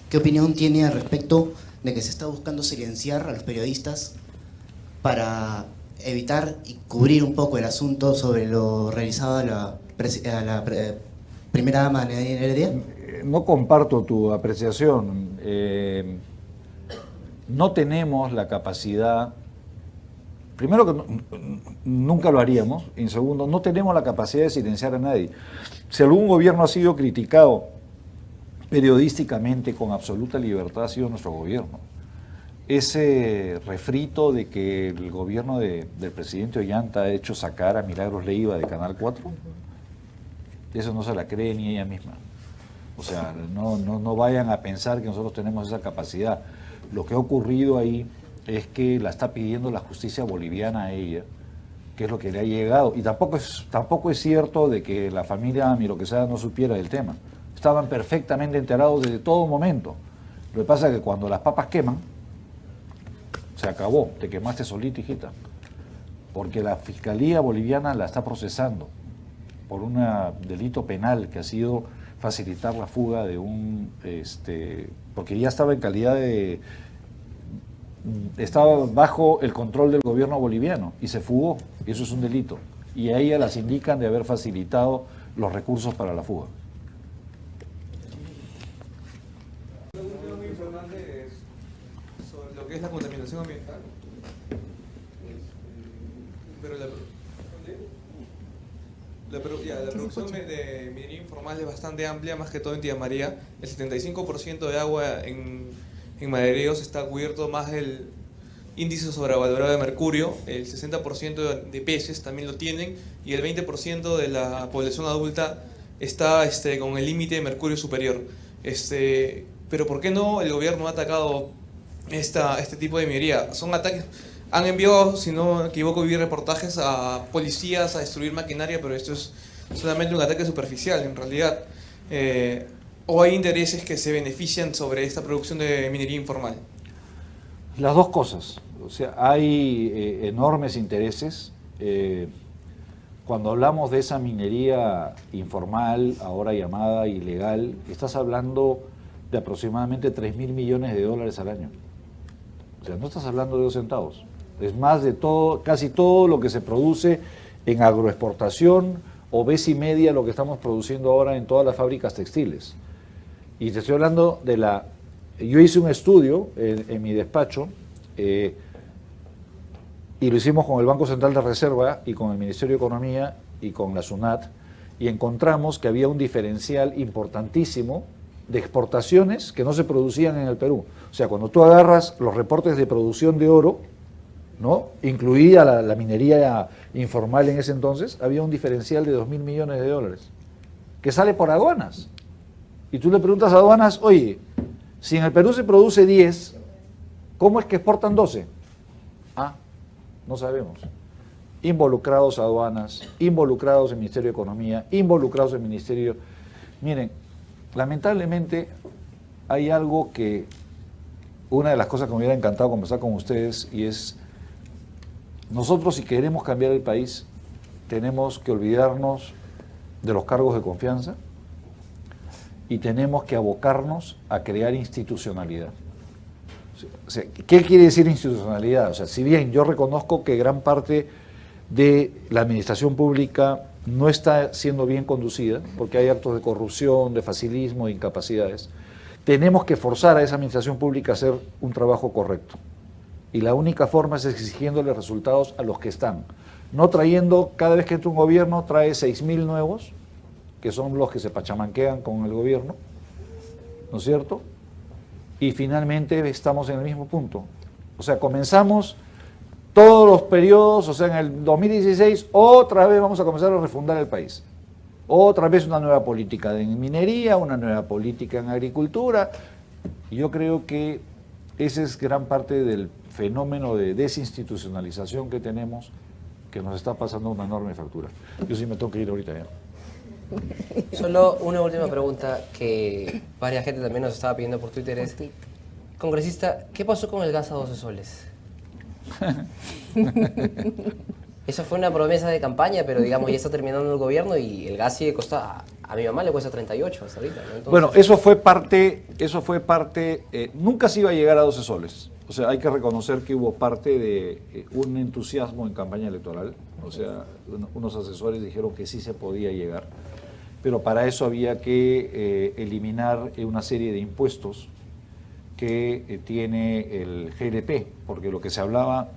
¿qué opinión tiene al respecto de que se está buscando silenciar a los periodistas para evitar y cubrir un poco el asunto sobre lo realizado a la primera dama Nadine Heredia? No comparto tu apreciación. No tenemos la capacidad, primero que nunca lo haríamos, y en segundo, no tenemos la capacidad de silenciar a nadie. Si algún gobierno ha sido criticado periodísticamente con absoluta libertad, ha sido nuestro gobierno. Ese refrito de que el gobierno del presidente Ollanta ha hecho sacar a Milagros Leiva de Canal 4, eso no se la cree ni ella misma. O sea, no vayan a pensar que nosotros tenemos esa capacidad. Lo que ha ocurrido ahí es que la está pidiendo la justicia boliviana a ella, que es lo que le ha llegado. Y tampoco es cierto de que la familia Miro Quesada no supiera del tema. Estaban perfectamente enterados desde todo momento. Lo que pasa es que cuando las papas queman, se acabó, te quemaste solita, hijita. Porque la Fiscalía Boliviana la está procesando por un delito penal que ha sido facilitar la fuga de porque ya estaba en calidad de... estaba bajo el control del gobierno boliviano y se fugó, y eso es un delito. Y a ella las indican de haber facilitado los recursos para la fuga. Muy importante sobre lo que es la contaminación ambiental. Pero la producción de minería informal es bastante amplia, más que todo en Tía María. El 75% de agua en madereros está cubierto más del índice sobrevalorado de mercurio, el 60% de peces también lo tienen y el 20% de la población adulta está con el límite de mercurio superior. Pero ¿por qué no el gobierno ha atacado este tipo de minería? Son ataques, han enviado, si no me equivoco, vi reportajes a policías a destruir maquinaria, pero esto es solamente un ataque superficial en realidad. ¿O hay intereses que se benefician sobre esta producción de minería informal? Las dos cosas. O sea, hay enormes intereses. Cuando hablamos de esa minería informal, ahora llamada ilegal, estás hablando de aproximadamente 3.000 millones de dólares al año. O sea, no estás hablando de 2 centavos. Es más de todo, casi todo lo que se produce en agroexportación o vez y media lo que estamos produciendo ahora en todas las fábricas textiles. Y te estoy hablando de la... Yo hice un estudio en mi despacho y lo hicimos con el Banco Central de Reserva y con el Ministerio de Economía y con la SUNAT, y encontramos que había un diferencial importantísimo de exportaciones que no se producían en el Perú. O sea, cuando tú agarras los reportes de producción de oro, ¿no?, incluida la minería informal en ese entonces, había un diferencial de 2.000 millones de dólares, que sale por aduanas. Y tú le preguntas a aduanas, oye, si en el Perú se produce 10, ¿cómo es que exportan 12? Ah, no sabemos. Involucrados aduanas, involucrados el Ministerio de Economía, involucrados el Ministerio... Miren, lamentablemente hay algo que... Una de las cosas que me hubiera encantado conversar con ustedes, y es... Nosotros, si queremos cambiar el país, tenemos que olvidarnos de los cargos de confianza y tenemos que abocarnos a crear institucionalidad. O sea, ¿qué quiere decir institucionalidad? O sea, si bien yo reconozco que gran parte de la administración pública no está siendo bien conducida, porque hay actos de corrupción, de facilismo, de incapacidades, tenemos que forzar a esa administración pública a hacer un trabajo correcto. Y la única forma es exigiéndole resultados a los que están. No trayendo, cada vez que entra un gobierno, trae 6.000 nuevos, que son los que se pachamanquean con el gobierno, ¿no es cierto? Y finalmente estamos en el mismo punto. O sea, comenzamos todos los periodos, o sea, en el 2016, otra vez vamos a comenzar a refundar el país. Otra vez una nueva política en minería, una nueva política en agricultura. Y yo creo que ese es gran parte del fenómeno de desinstitucionalización que tenemos, que nos está pasando una enorme factura. Yo sí me tengo que ir ahorita ya. Solo una última pregunta que varias gente también nos estaba pidiendo por Twitter es, congresista, ¿qué pasó con el gas a 12 soles? Eso fue una promesa de campaña, pero digamos ya está terminando el gobierno y el gas sigue costando, a mi mamá le cuesta 38 hasta ahorita, ¿no? Entonces, bueno, eso fue parte, nunca se iba a llegar a 12 soles. O sea, hay que reconocer que hubo parte de un entusiasmo en campaña electoral. O sea, unos asesores dijeron que sí se podía llegar. Pero para eso había que eliminar una serie de impuestos que tiene el GLP, porque lo que se hablaba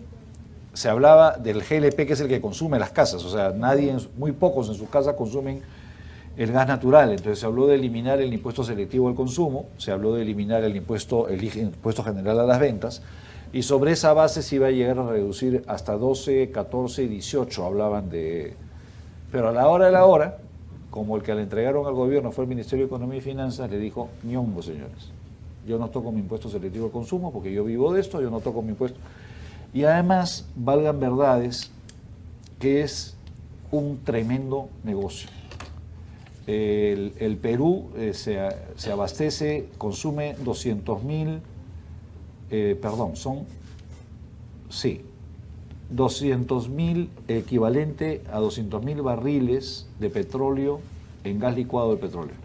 del GLP, que es el que consume las casas. O sea, muy pocos en sus casas consumen el gas natural. Entonces se habló de eliminar el impuesto selectivo al consumo, se habló de eliminar el impuesto general a las ventas, y sobre esa base se iba a llegar a reducir hasta 12, 14, 18, hablaban de... Pero a la hora de la hora, como el que le entregaron al gobierno fue el Ministerio de Economía y Finanzas, le dijo, ñongo, señores, yo no toco mi impuesto selectivo al consumo porque yo vivo de esto, yo no toco mi impuesto. Y además, valgan verdades, que es un tremendo negocio. El Perú se abastece, consume 200.000, 200.000, equivalente a 200.000 barriles de petróleo en gas licuado de petróleo.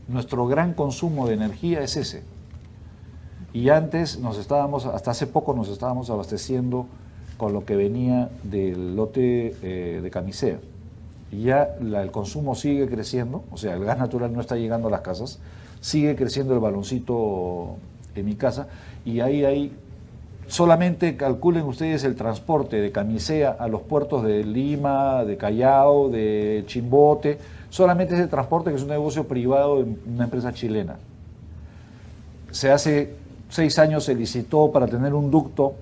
Nuestro gran consumo de energía es ese. Y antes hasta hace poco nos estábamos abasteciendo con lo que venía del lote de Camisea. Y ya el consumo sigue creciendo, o sea, el gas natural no está llegando a las casas, sigue creciendo el baloncito en mi casa, y ahí solamente calculen ustedes el transporte de Camisea a los puertos de Lima, de Callao, de Chimbote, solamente ese transporte, que es un negocio privado de una empresa chilena. Hace 6 años se licitó para tener un ducto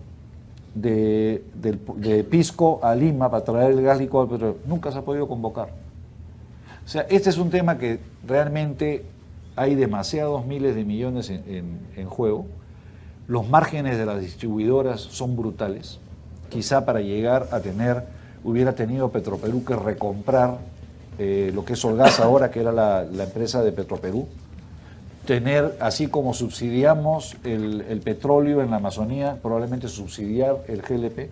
de Pisco a Lima para traer el gas licuado al petróleo. Nunca se ha podido convocar. O sea, este es un tema que realmente hay demasiados miles de millones en juego. Los márgenes de las distribuidoras son brutales. Quizá para llegar a hubiera tenido Petroperú que recomprar lo que es Solgas ahora, que era la empresa de Petroperú, tener, así como subsidiamos el petróleo en la Amazonía, probablemente subsidiar el GLP,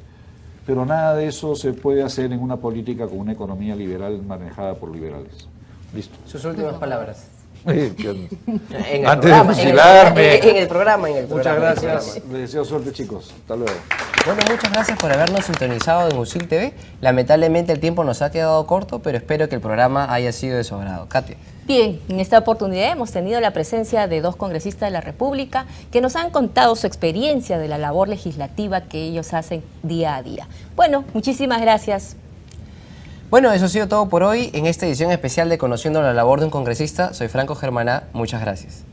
pero nada de eso se puede hacer en una política con una economía liberal manejada por liberales. Listo. Sus últimas palabras. En En el Antes de programa, fusilarme. en el programa. Muchas gracias. Les deseo suerte, chicos. Hasta luego. Bueno, muchas gracias por habernos sintonizado en USIL TV. Lamentablemente el tiempo nos ha quedado corto, pero espero que el programa haya sido de su agrado. Katia. Bien, en esta oportunidad hemos tenido la presencia de 2 congresistas de la República que nos han contado su experiencia de la labor legislativa que ellos hacen día a día. Bueno, muchísimas gracias. Bueno, eso ha sido todo por hoy en esta edición especial de Conociendo la labor de un congresista. Soy Franco Germaná. Muchas gracias.